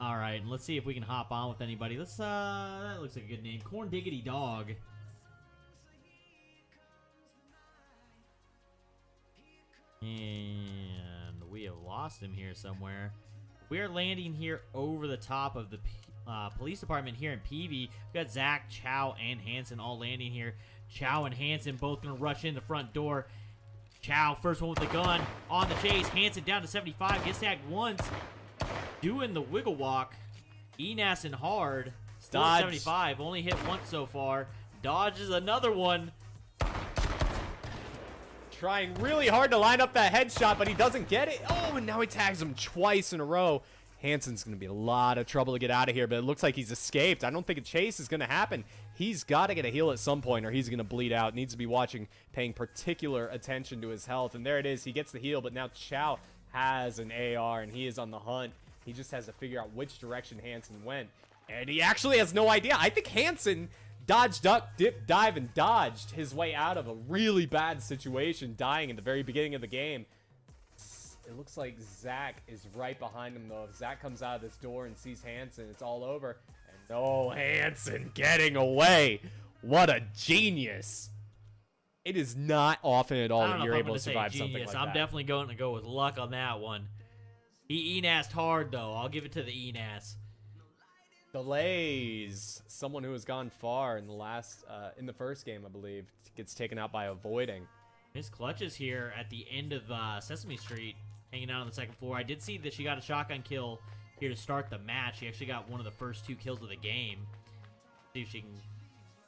All right, and let's see if we can hop on with anybody. Let's that looks like a good name. Corn Diggity Dog. And we have lost him here somewhere. We are landing here over the top of the police department here in PV. We've got Zach, Chow, and Hansen all landing here. Chow and Hansen both going to rush in the front door. Chow, first one with the gun, on the chase. Hansen down to 75, gets tagged once. Doing the wiggle walk. Enas and hard. Still at 75, only hit once so far. Dodges another one. Trying really hard to line up that headshot, but he doesn't get it. Oh, and now he tags him twice in a row. Hansen's going to be a lot of trouble to get out of here, but it looks like he's escaped. I don't think a chase is going to happen. He's got to get a heal at some point or he's going to bleed out. Needs to be paying particular attention to his health. And there it is. He gets the heal, but now Chow has an AR and he is on the hunt. He just has to figure out which direction Hansen went. And he actually has no idea. I think Hansen dodged, duck, dip, dive, and dodged his way out of a really bad situation, dying in the very beginning of the game. It looks like Zach is right behind him, though. If Zach comes out of this door and sees Hansen, it's all over. And no, Hansen getting away. What a genius. It is not often at all I don't that know you're if I'm able going to to say survive something genius. like I'm that. definitely going to go with luck on that one. He Enas'd hard, though. I'll give it to the Enas. Delays. Someone who has gone far in the first game, I believe, gets taken out by avoiding. Miss Clutch is here at the end of Sesame Street, hanging out on the second floor. I did see that she got a shotgun kill here to start the match. She actually got one of the first 2 kills of the game. See if she can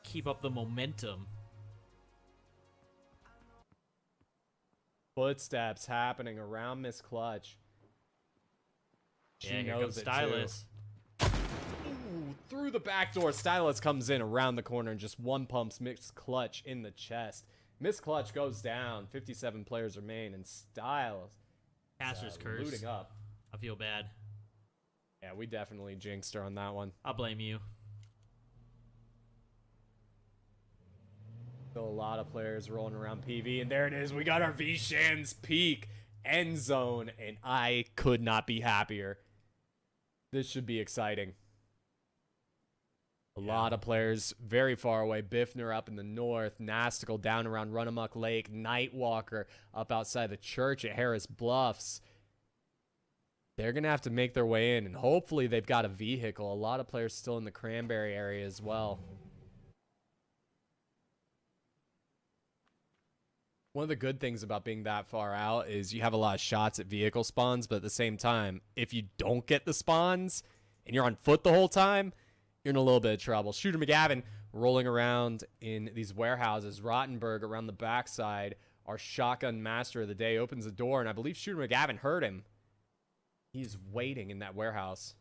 keep up the momentum. Footsteps happening around Miss Clutch. She Yeah, here knows comes it Stylus. too. Ooh, through the back door, Stylus comes in around the corner and just one pumps Miss Clutch in the chest. Miss Clutch goes down. 57 players remain, and Stylus Caster's curse. looting up. I feel bad. Yeah, we definitely jinxed her on that one. I'll blame you. Still a lot of players rolling around PV, and there it is. We got our V-Shan's peak end zone, and I could not be happier. This should be exciting. A lot of players very far away. Biffner up in the north. Nastical down around Runamuck Lake. Nightwalker up outside the church at Harris Bluffs. They're going to have to make their way in, and hopefully they've got a vehicle. A lot of players still in the Cranberry area as well. One of the good things about being that far out is you have a lot of shots at vehicle spawns, but at the same time, if you don't get the spawns and you're on foot the whole time, you're in a little bit of trouble. Shooter McGavin rolling around in these warehouses. Rottenberg around the backside. Our shotgun master of the day opens the door, and I believe Shooter McGavin heard him. He's waiting in that warehouse.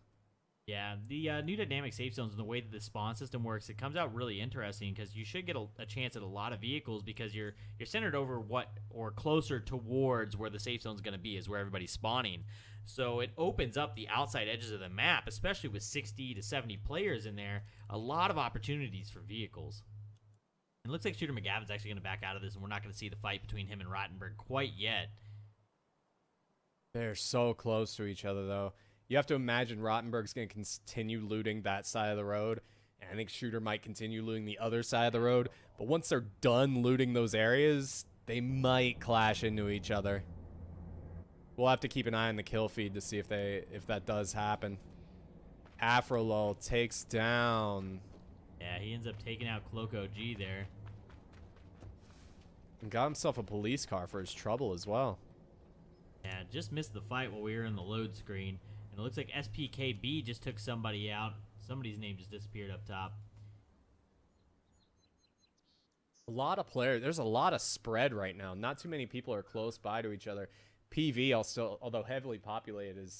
Yeah, the new dynamic safe zones and the way that the spawn system works, it comes out really interesting because you should get a chance at a lot of vehicles because you're centered over or closer towards where the safe zone's going to be is where everybody's spawning. So it opens up the outside edges of the map, especially with 60 to 70 players in there, a lot of opportunities for vehicles. It looks like Shooter McGavin's actually going to back out of this, and we're not going to see the fight between him and Rottenberg quite yet. They're so close to each other, though. You have to imagine Rottenberg's going to continue looting that side of the road. And I think Shooter might continue looting the other side of the road. But once they're done looting those areas, they might clash into each other. We'll have to keep an eye on the kill feed to see if that does happen. Afrolol takes down. Yeah, he ends up taking out Cloak OG there. And got himself a police car for his trouble as well. Yeah, just missed the fight while we were in the load screen. And it looks like SPKB just took somebody out. Somebody's name just disappeared up top. A lot of players. There's a lot of spread right now. Not too many people are close by to each other. PV, although heavily populated,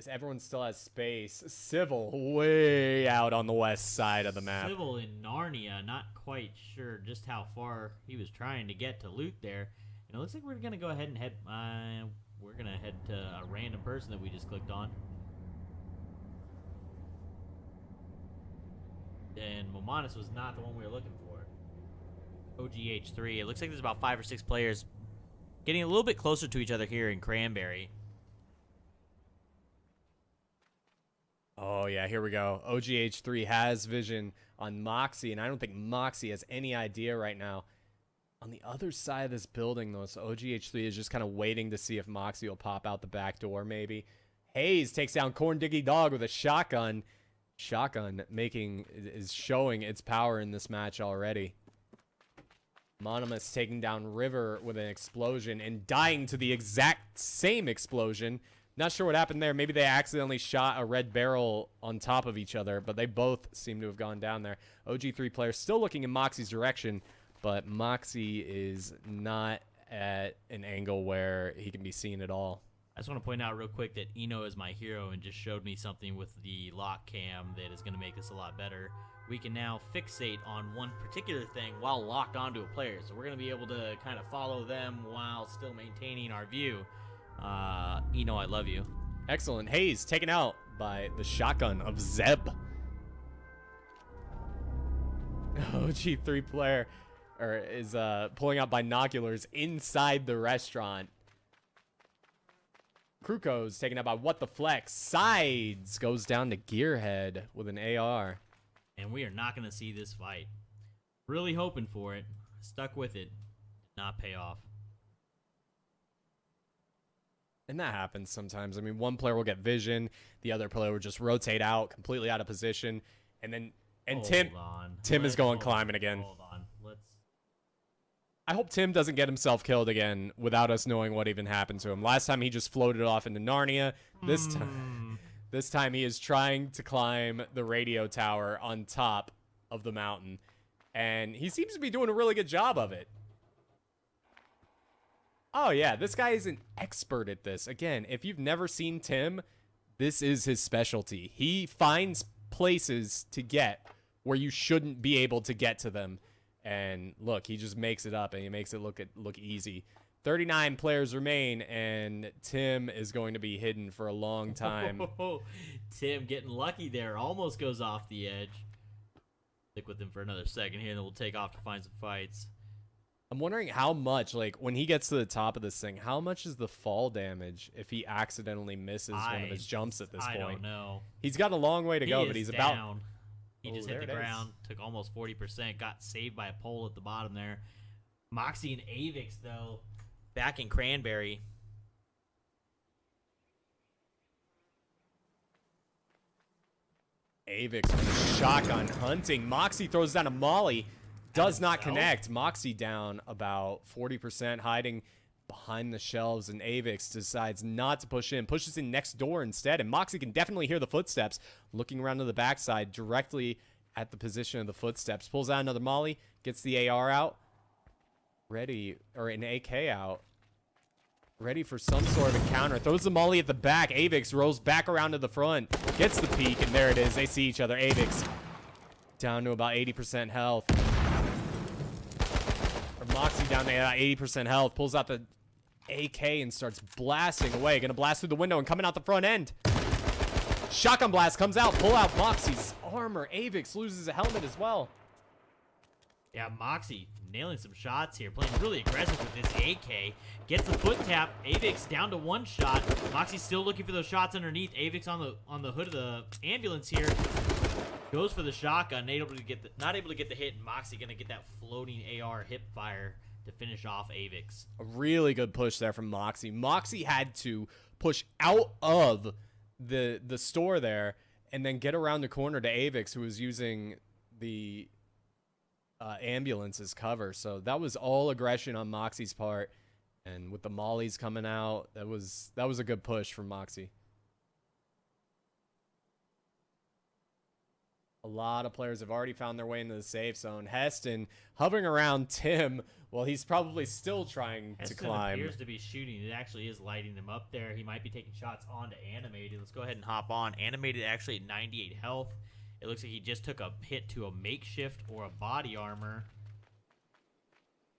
everyone still has space. Civil, way out on the west side of the map. Civil in Narnia, not quite sure just how far he was trying to get to loot there. And it looks like we're going to go ahead and head... we're going to head to a random person that we just clicked on. And Momanis was not the one we were looking for. OGH3. It looks like there's about 5 or 6 players getting a little bit closer to each other here in Cranberry. Oh, yeah, here we go. OGH3 has vision on Moxie, and I don't think Moxie has any idea right now. On the other side of this building, though, so OGH3 is just kind of waiting to see if Moxie will pop out the back door, maybe. Hayes takes down Corn Diggy Dog with a shotgun. Shotgun is showing its power in this match already. Mononymous taking down River with an explosion and dying to the exact same explosion. Not sure what happened there. Maybe they accidentally shot a red barrel on top of each other, but they both seem to have gone down there. OG3 player still looking in Moxie's direction, but Moxie is not at an angle where he can be seen at all. I just want to point out real quick that Eno is my hero and just showed me something with the lock cam that is going to make this a lot better. We can now fixate on one particular thing while locked onto a player. So we're going to be able to kind of follow them while still maintaining our view. Eno, I love you. Excellent. Hayes taken out by the shotgun of Zeb. OG3 player is pulling out binoculars inside the restaurant. Kruko's taken out by What the Flex. Sides goes down to Gearhead with an AR. And we are not going to see this fight. Really hoping for it. Stuck with it. Did not pay off. And that happens sometimes. I mean, one player will get vision, the other player will just rotate out, completely out of position, and then Tim is going climbing again. Hold on. I hope Tim doesn't get himself killed again without us knowing what even happened to him. Last time he just floated off into Narnia. This time he is trying to climb the radio tower on top of the mountain, and he seems to be doing a really good job of it. Oh yeah, this guy is an expert at this. Again, if you've never seen Tim, this is his specialty. He finds places to get where you shouldn't be able to get to them. And look, he just makes it up, and he makes it look easy. 39 players remain, and Tim is going to be hidden for a long time. Tim getting lucky there. Almost goes off the edge. Stick with him for another second here, and then we'll take off to find some fights. I'm wondering how much, like, when he gets to the top of this thing, how much is the fall damage if he accidentally misses one of his jumps at this point? I don't know. He's got a long way to go, but he's down. about... He just hit the ground, took almost 40%, got saved by a pole at the bottom there. Moxie and Avix, though, back in Cranberry. Avix with a shotgun hunting. Moxie throws down a molly. Does not connect. Moxie down about 40%, hiding behind the shelves, and Avix decides not to push in. Pushes in next door instead, and Moxie can definitely hear the footsteps. Looking around to the backside, directly at the position of the footsteps. Pulls out another molly, gets the AR out. Ready, or an AK out. Ready for some sort of encounter. Throws the molly at the back. Avix rolls back around to the front. Gets the peek, and there it is. They see each other. Avix down to about 80% health. Moxie down to 80% health, pulls out the AK and starts blasting away. Gonna blast through the window and coming out the front end. Shotgun blast comes out, pull out Moxie's armor. Avix loses a helmet as well. Yeah, Moxie nailing some shots here, playing really aggressive with this AK. Gets the foot tap. Avix down to one shot. Moxie's still looking for those shots underneath. Avix on the hood of the ambulance here. Goes for the shotgun, not able to get the hit, and Moxie gonna get that floating AR hip fire to finish off Avix. A really good push there from Moxie. Moxie had to push out of the store there and then get around the corner to Avix, who was using the ambulance as cover. So that was all aggression on Moxie's part, and with the mollies coming out, that was a good push from Moxie. A lot of players have already found their way into the safe zone. Heston hovering around Tim while he's probably still trying to climb. Appears to be shooting. It actually is lighting him up there. He might be taking shots onto Animated. Let's go ahead and hop on. Animated actually at 98 health. It looks like he just took a hit to a makeshift or a body armor.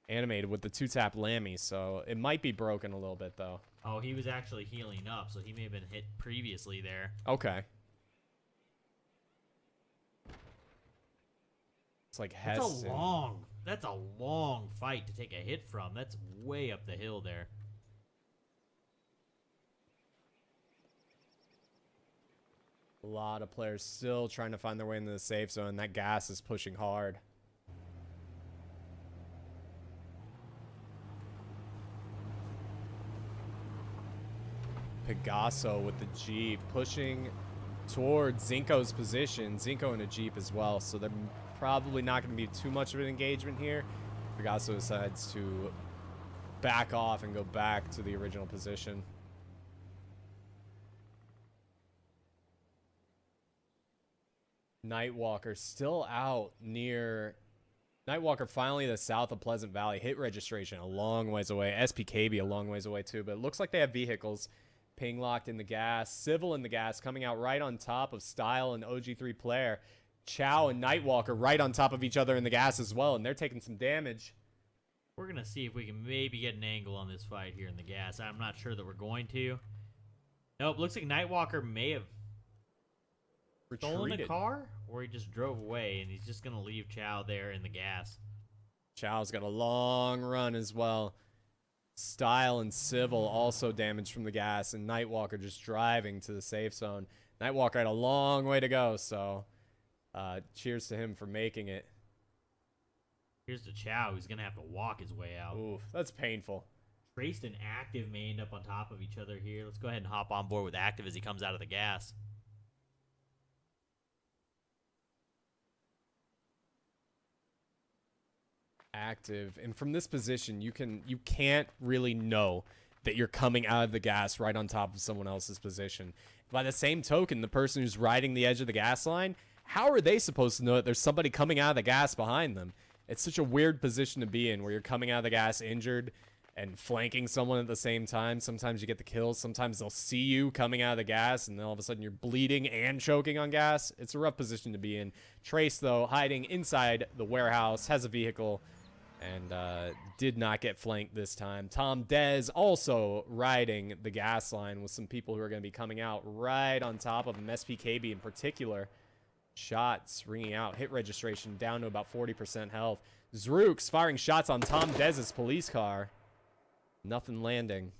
Animated with the 2-tap Lammy, so it might be broken a little bit, though. Oh, he was actually healing up, so he may have been hit previously there. Okay. It's like Heston. That's a long fight to take a hit from. That's way up the hill there. A lot of players still trying to find their way into the safe zone. That gas is pushing hard. Pegaso with the Jeep pushing towards Zinko's position. Zinko in a Jeep as well, so they're probably not going to be too much of an engagement here. Pegaso decides to back off and go back to the original position. Nightwalker still out near... Nightwalker finally to the south of Pleasant Valley. Hit registration a long ways away. SPKB a long ways away too, but it looks like they have vehicles. Ping locked in the gas. Civil in the gas, coming out right on top of Style and OG3 Player. Chow and Nightwalker right on top of each other in the gas as well, and they're taking some damage. We're going to see if we can maybe get an angle on this fight here in the gas. I'm not sure that we're going to. Nope, looks like Nightwalker may have stolen a car, or he just drove away, and he's just going to leave Chow there in the gas. Chow's got a long run as well. Style and Civil also damaged from the gas, and Nightwalker just driving to the safe zone. Nightwalker had a long way to go, so cheers to him for making it. Here's to Chow, who's going to have to walk his way out. Ooh, that's painful. Traced and Active may end up on top of each other here. Let's go ahead and hop on board with Active as he comes out of the gas. Active, and from this position you can't really know that you're coming out of the gas right on top of someone else's position. By the same token, the person who's riding the edge of the gas line, how are they supposed to know that there's somebody coming out of the gas behind them? It's such a weird position to be in, where you're coming out of the gas injured and flanking someone at the same time. Sometimes you get the kills, sometimes they'll see you coming out of the gas, and then all of a sudden you're bleeding and choking on gas. It's a rough position to be in. Trace, though, hiding inside the warehouse, has a vehicle, and did not get flanked this time. Tom Dez also riding the gas line with some people who are going to be coming out right on top of him. SPKB in particular. Shots ringing out. Hit registration down to about 40% health. Zrooks firing shots on Tom Dez's police car. Nothing landing.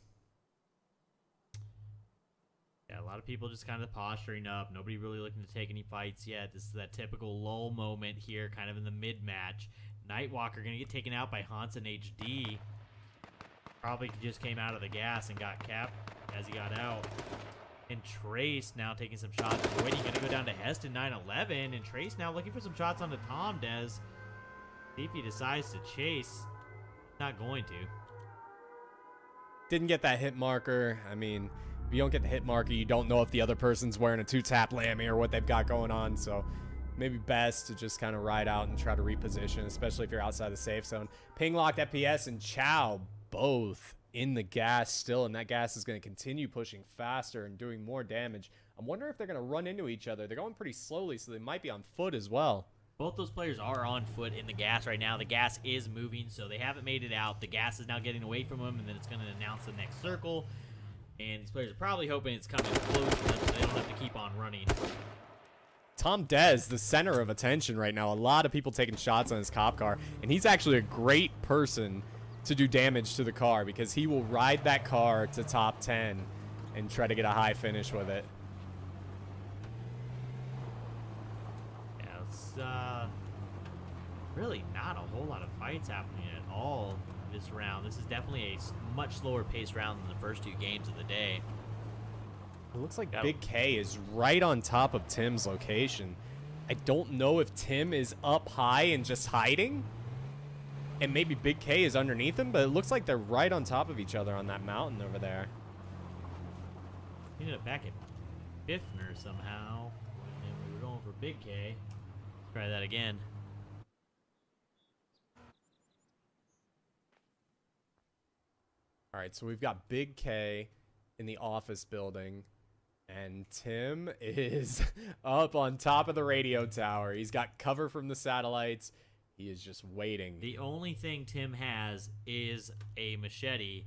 Yeah, a lot of people just kind of posturing up. Nobody really looking to take any fights yet. This is that typical lull moment here, kind of in the mid-match. Nightwalker going to get taken out by Hansen HD. Probably just came out of the gas and got capped as he got out. And Trace now taking some shots. Waiting, going to go down to Heston 911. And Trace now looking for some shots on the Tom Dez. See if he decides to chase. Not going to. Didn't get that hit marker. I mean, if you don't get the hit marker, you don't know if the other person's wearing a 2-tap Lammy or what they've got going on. So maybe best to just kind of ride out and try to reposition, especially if you're outside the safe zone. Ping locked FPS and Chow both in the gas still, and that gas is going to continue pushing faster and doing more damage. I'm wondering if they're going to run into each other. They're going pretty slowly, so they might be on foot as well. Both those players are on foot in the gas right now. The gas is moving, so they haven't made it out. The gas is now getting away from them, and then it's going to announce the next circle. And these players are probably hoping it's coming close to them so they don't have to keep on running. Tom Dez, the center of attention right now. A lot of people taking shots on his cop car, and he's actually a great person to do damage to the car because he will ride that car to top 10 and try to get a high finish with it. Yeah, it's really not a whole lot of fights happening at all this round. This is definitely a much slower paced round than the first two games of the day. It looks like Big K is right on top of Tim's location. I don't know if Tim is up high and just hiding, and maybe Big K is underneath him, but it looks like they're right on top of each other on that mountain over there. He ended up back at Biffner somehow, and we were going for Big K. Try that again. All right, so we've got Big K in the office building, and Tim is up on top of the radio tower. He's got cover from the satellites. He is just waiting. The only thing Tim has is a machete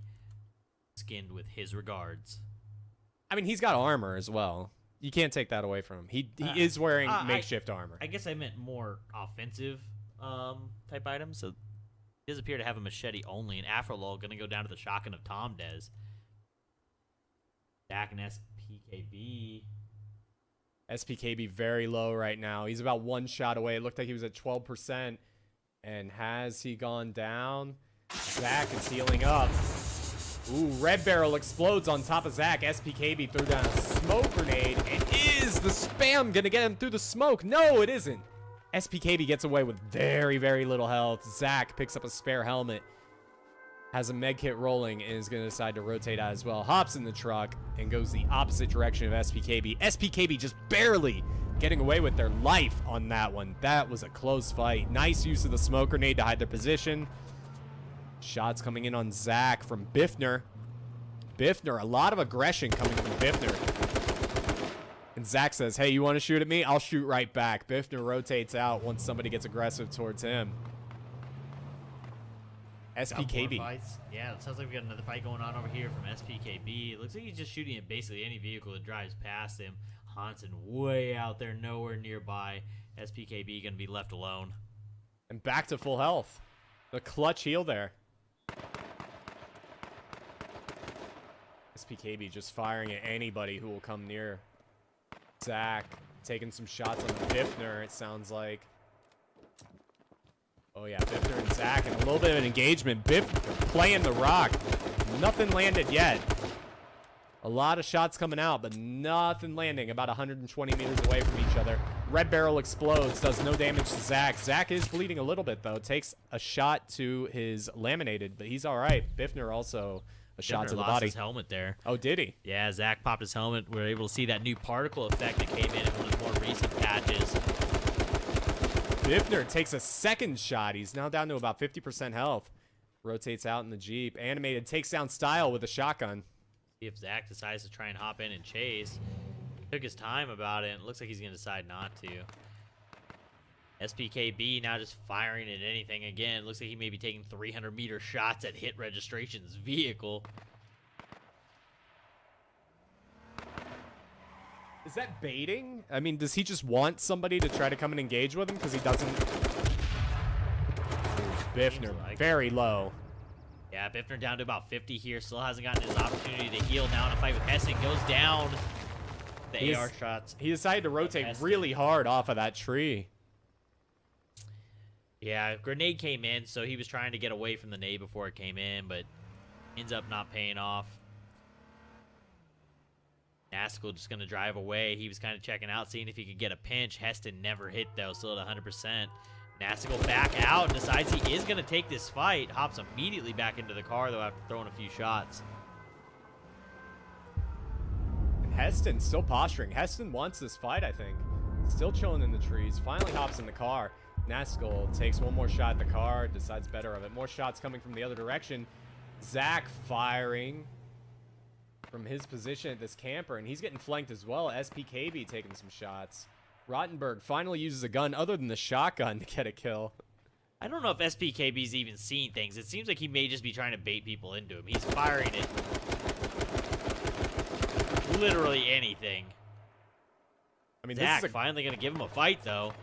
skinned with his regards. I mean, he's got armor as well. You can't take that away from him. He is wearing makeshift armor. I guess I meant more offensive type items. So he does appear to have a machete only. And Afrolol going to go down to the shotgun of Tom Dez. Back in SPKB. SPKB very low right now. He's about one shot away. It looked like he was at 12%. And has he gone down? Zach is healing up. Ooh, Red Barrel explodes on top of Zach. SPKB threw down a smoke grenade. And is the spam going to get him through the smoke? No, it isn't. SPKB gets away with very, very little health. Zach picks up a spare helmet. Has a med kit rolling and is going to decide to rotate out as well. Hops in the truck and goes the opposite direction of SPKB. SPKB just barely getting away with their life on that one. That was a close fight. Nice use of the smoke grenade to hide their position. Shots coming in on Zach from Biffner. Biffner, a lot of aggression coming from Biffner. And Zach says, hey, you want to shoot at me? I'll shoot right back. Biffner rotates out once somebody gets aggressive towards him. SPKB. Yeah, it sounds like we got another fight going on over here from SPKB. It looks like he's just shooting at basically any vehicle that drives past him. Hansen way out there, nowhere nearby. SPKB going to be left alone. And back to full health. The clutch heal there. SPKB just firing at anybody who will come near. Zach taking some shots on Biffner, it sounds like. Oh yeah, Biffner and Zach, and a little bit of an engagement. Biff playing the rock. Nothing landed yet. A lot of shots coming out, but nothing landing. About 120 meters away from each other. Red Barrel explodes, does no damage to Zach. Zach is bleeding a little bit, though. Takes a shot to his laminated, but he's all right. Biffner also a shot to the lost body. his helmet there. Oh, did he? Yeah, Zach popped his helmet. We were able to see that new particle effect that came in one of the more recent patches. Biffner takes a second shot. He's now down to about 50% health. Rotates out in the Jeep. Animated takes down Style with a shotgun. See if Zach decides to try and hop in and chase. Took his time about it, and it looks like he's going to decide not to. SPKB now just firing at anything again. Looks like he may be taking 300-meter shots at Hit Registration's vehicle. Is that baiting? I mean, does he just want somebody to try to come and engage with him because he doesn't? Biffner, like very low. Yeah, Biffner down to about 50 here. Still hasn't gotten his opportunity to heal now in a fight with Heston. Goes down. The AR shots. He decided to rotate really hard off of that tree. Yeah, grenade came in, so he was trying to get away from the nade before it came in, but ends up not paying off. Nastical just going to drive away. He was kind of checking out, seeing if he could get a pinch. Heston never hit, though, still at 100%. Nastical back out, decides he is going to take this fight. Hops immediately back into the car, though, after throwing a few shots. And Heston still posturing. Heston wants this fight, I think. Still chilling in the trees. Finally hops in the car. Nastical takes one more shot at the car, decides better of it. More shots coming from the other direction. Zach firing from his position at this camper, and he's getting flanked as well. SPKB taking some shots. Rottenberg finally uses a gun other than the shotgun to get a kill. I don't know if SPKB's even seeing things. It seems like he may just be trying to bait people into him. He's firing it. Literally anything. I mean, Zach this is finally going to give him a fight, though.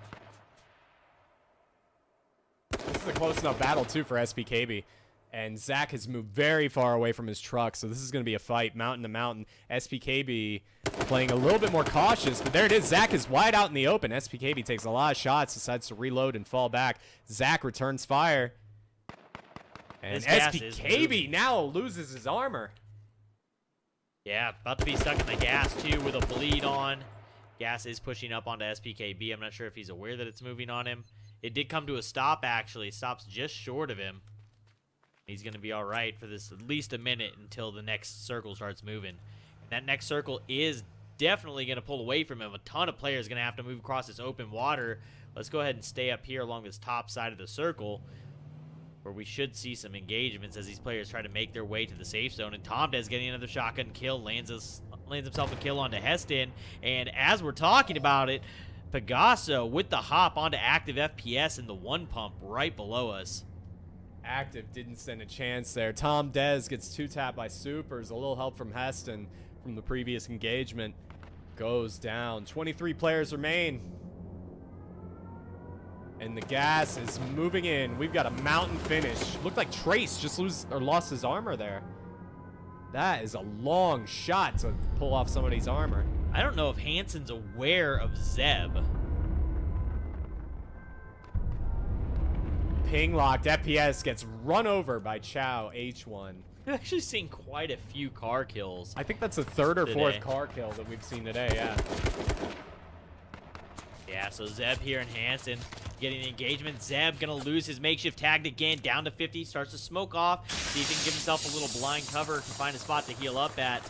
a close enough battle, too, for SPKB. And Zach has moved very far away from his truck, so this is going to be a fight, mountain to mountain. SPKB playing a little bit more cautious, but there it is. Zach is wide out in the open. SPKB takes a lot of shots, decides to reload and fall back. Zach returns fire. And SPKB now loses his armor. Yeah, about to be stuck in the gas, too, with a bleed on. Gas is pushing up onto SPKB. I'm not sure if he's aware that it's moving on him. It did come to a stop, actually. Stops just short of him. He's going to be all right for this at least a minute until the next circle starts moving. That next circle is definitely going to pull away from him. A ton of players going to have to move across this open water. Let's go ahead and stay up here along this top side of the circle, where we should see some engagements as these players try to make their way to the safe zone. And Tomdez getting another shotgun kill, lands himself a kill onto Heston. And as we're talking about it, Pegaso with the hop onto active FPS in the one pump right below us. Active didn't stand a chance there. Tom Dez gets two-tapped by Supers. A little help from Heston from the previous engagement. Goes down. 23 players remain. And the gas is moving in. We've got a mountain finish. Looked like Trace just lost his armor there. That is a long shot to pull off somebody's armor. I don't know if Hansen's aware of Zeb. Ping locked. FPS gets run over by Chow H1. We've actually seen quite a few car kills. I think that's the third or today. fourth car kill that we've seen today, yeah. Yeah, so Zeb here and Hansen getting the engagement. Zeb gonna lose his makeshift tagged again, down to 50, starts to smoke off, see if he can give himself a little blind cover to find a spot to heal up at.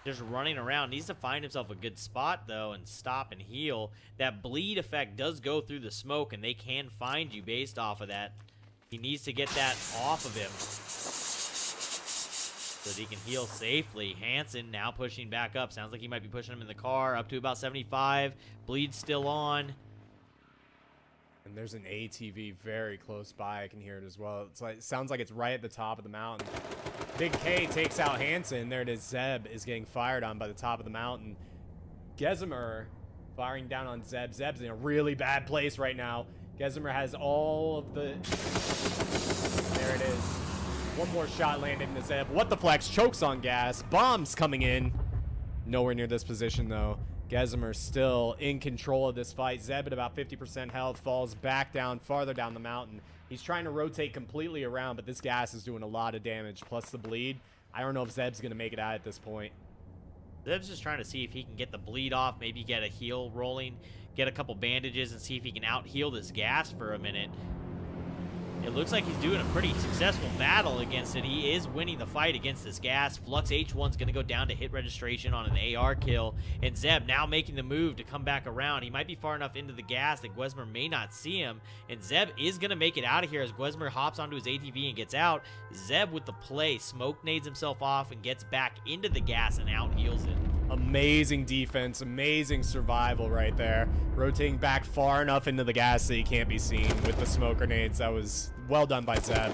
Just running around, needs to find himself a good spot though and stop and heal. That bleed effect does go through the smoke and they can find you based off of that. He needs to get that off of him so that he can heal safely. Hansen now pushing back up. Sounds like he might be pushing him in the car up to about 75. Bleed still on. And there's an ATV very close by. I can hear it as well. It's like, it sounds like it's right at the top of the mountain. Big K takes out Hansen. There it is. Zeb is getting fired on by the top of the mountain. Gezimer firing down on Zeb. Zeb's in a really bad place right now. Gezimer has all of the... There it is. One more shot landed into Zeb. What the flex? Chokes on gas. Bombs coming in. Nowhere near this position, though. Gesimer still in control of this fight. Zeb at about 50% health falls back down, farther down the mountain. He's trying to rotate completely around, but this gas is doing a lot of damage, plus the bleed. I don't know if Zeb's going to make it out at this point. Zeb's just trying to see if he can get the bleed off, maybe get a heal rolling, get a couple bandages, and see if he can out-heal this gas for a minute. It looks like he's doing a pretty successful battle against it. He is winning the fight against this gas. Flux H1's going to go down to hit registration on an AR kill. And Zeb now making the move to come back around. He might be far enough into the gas that Gwezmer may not see him. And Zeb is going to make it out of here as Gwezmer hops onto his ATV and gets out. Zeb with the play, smoke nades himself off and gets back into the gas and out heals it. Amazing defense, amazing survival right there. Rotating back far enough into the gas that he can't be seen with the smoke grenades. That was well done by Zeb.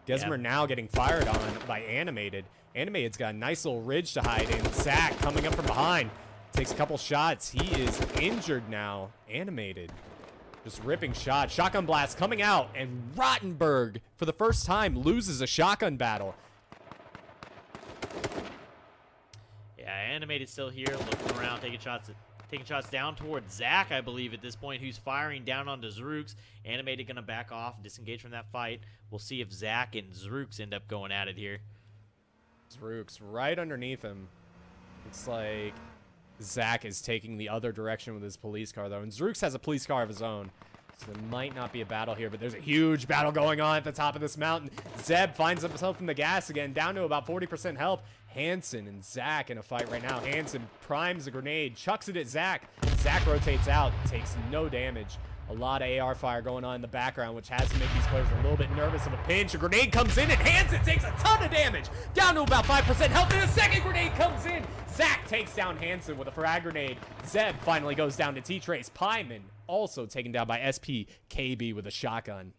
Gesimer now getting fired on by Animated. Animated's got a nice little ridge to hide in. Zach coming up from behind. Takes a couple shots. He is injured now. Animated. Just ripping shots. Shotgun blast coming out. And Rottenberg, for the first time, loses a shotgun battle. Yeah, Animated still here, looking around, taking shots down towards Zach, I believe, at this point, who's firing down onto Zrooks. Animated gonna back off, disengage from that fight. We'll see if Zach and Zrooks end up going at it here. Zrooks right underneath him. Looks like Zach is taking the other direction with his police car, though. And Zrooks has a police car of his own. So there might not be a battle here, but there's a huge battle going on at the top of this mountain. Zeb finds himself in the gas again, down to about 40% health. Hansen and Zach in a fight right now. Hansen primes a grenade, chucks it at Zach. Zach rotates out, takes no damage. A lot of AR fire going on in the background, which has to make these players a little bit nervous of a pinch. A grenade comes in, and Hansen takes a ton of damage, down to about 5% health, and a second grenade comes in. Zach takes down Hansen with a frag grenade. Zeb finally goes down to T-Trace. Pyman also taken down by SPKB with a shotgun.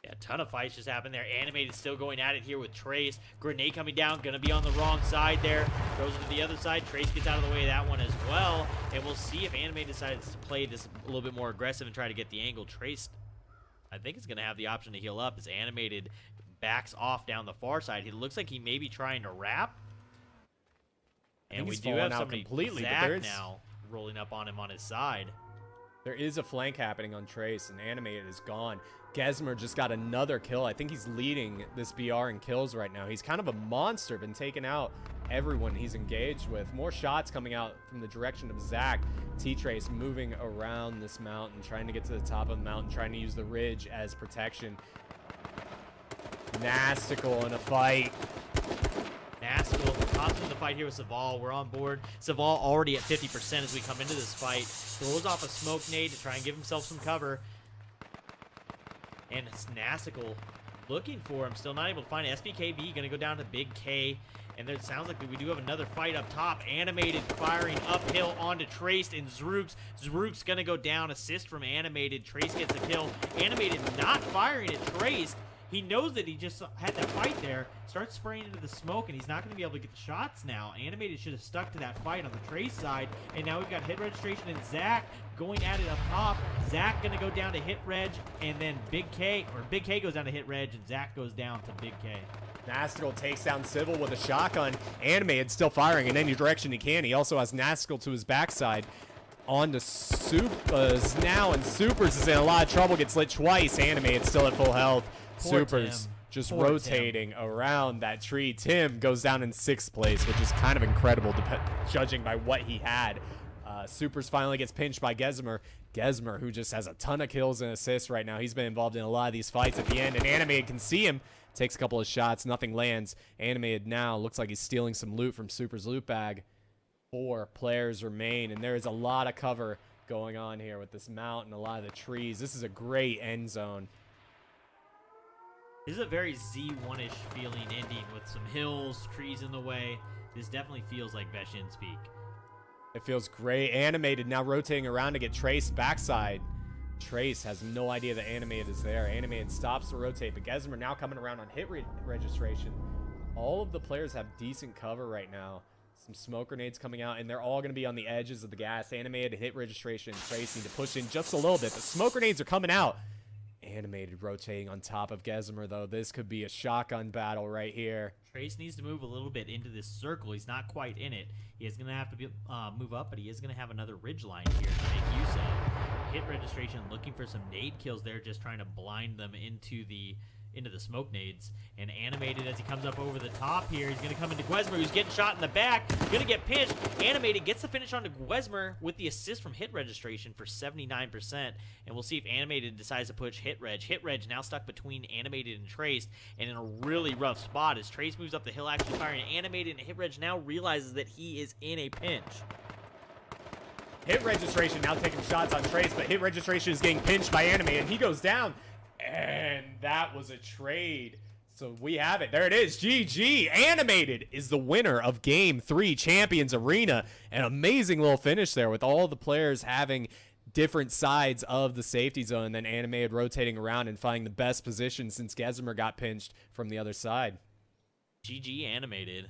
Yeah, a ton of fights just happened there. Animated still going at it here with Trace. Grenade coming down, gonna be on the wrong side there. Goes to the other side. Trace gets out of the way of that one as well. And we'll see if Animated decides to play this a little bit more aggressive and try to get the angle. Trace, I think, is gonna have the option to heal up as Animated backs off down the far side. He looks like he may be trying to wrap. And we do have somebody completely, Zach now rolling up on him on his side. There is a flank happening on Trace, and Animated is gone. Gesimer just got another kill. I think he's leading this BR in kills right now. He's kind of a monster, been taking out everyone he's engaged with. More shots coming out from the direction of Zach. T-Trace moving around this mountain, trying to get to the top of the mountain, trying to use the ridge as protection. Nastical in a fight. Nastical hops in the fight here with Saval. We're on board. Saval already at 50% as we come into this fight. Throws off a smoke nade to try and give himself some cover. And it's Nastical looking for him. Still not able to find it. SPKB going to go down to Big K. And there sounds like we do have another fight up top. Animated firing uphill onto Trace and Zrooks. Zrooks going to go down. Assist from Animated. Trace gets the kill. Animated not firing at Trace. He knows that he just had that fight there. Starts spraying into the smoke, and he's not going to be able to get the shots now. Animated should have stuck to that fight on the Trace side. And now we've got hit registration and Zach going at it up top. Zach going to go down to hit reg, and then Big K goes down to hit reg, and Zach goes down to Big K. Nastical takes down Civil with a shotgun. Animated still firing in any direction he can. He also has Nastical to his backside. On to Supers now, and Supers is in a lot of trouble. Gets lit twice. Animated still at full health. Poor Supers Tim. just Poor rotating around that tree. Tim goes down in 6th place, which is kind of incredible judging by what he had. Supers finally gets pinched by Gesimer. Gesimer, who just has a ton of kills and assists right now. He's been involved in a lot of these fights at the end, and Animated can see him. Takes a couple of shots. Nothing lands. Animated now looks like he's stealing some loot from Supers' loot bag. 4 players remain, and there is a lot of cover going on here with this mountain, a lot of the trees. This is a great end zone. This is a very Z1-ish feeling ending with some hills, trees in the way. This definitely feels like Veshin's Peak. It feels great. Animated now rotating around to get Trace backside. Trace has no idea that Animated is there. Animated stops to rotate, but Gesimer now coming around on hit registration. All of the players have decent cover right now. Some smoke grenades coming out, and they're all going to be on the edges of the gas. Animated hit registration. Trace need to push in just a little bit, but smoke grenades are coming out. Animated rotating on top of Gezimer, though. This could be a shotgun battle right here. Trace needs to move a little bit into this circle. He's not quite in it. He is going to have to move up, but he is going to have another ridge line here to make use of. Hit registration, looking for some nade kills there, just trying to blind them into the smoke nades. And Animated, as he comes up over the top here, he's going to come into Gwezmer, who's getting shot in the back, going to get pinched. Animated gets the finish onto Gwezmer with the assist from Hit registration for 79%, and we'll see if Animated decides to push Hit Reg. Hit Reg now stuck between Animated and Trace, and in a really rough spot as Trace moves up the hill, actually firing. Animated, and Hit Reg now realizes that he is in a pinch. Hit registration now taking shots on Trace, but Hit registration is getting pinched by Animated. He goes down, and that was a trade. So we have it. There it is. GG. Animated is the winner of Game 3 Champions Arena. An amazing little finish there with all the players having different sides of the safety zone, then Animated rotating around and finding the best position since Gezimer got pinched from the other side. GG Animated.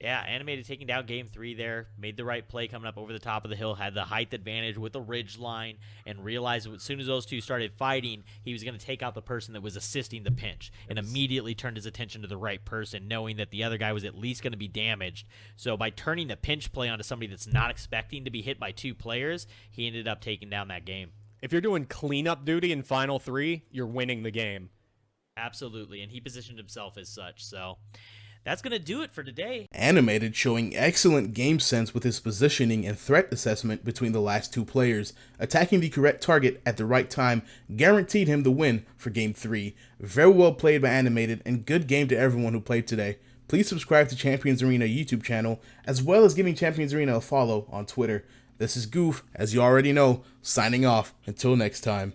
Yeah, Animated taking down Game 3 there, made the right play coming up over the top of the hill, had the height advantage with the ridge line, and realized as soon as those two started fighting, he was going to take out the person that was assisting the pinch, and immediately turned his attention to the right person, knowing that the other guy was at least going to be damaged. So by turning the pinch play onto somebody that's not expecting to be hit by two players, he ended up taking down that game. If you're doing cleanup duty in Final 3, you're winning the game. Absolutely, and he positioned himself as such, so that's going to do it for today. Animated showing excellent game sense with his positioning and threat assessment between the last two players. Attacking the correct target at the right time guaranteed him the win for Game 3. Very well played by Animated, and good game to everyone who played today. Please subscribe to Champions Arena YouTube channel, as well as giving Champions Arena a follow on Twitter. This is Goof, as you already know, signing off. Until next time.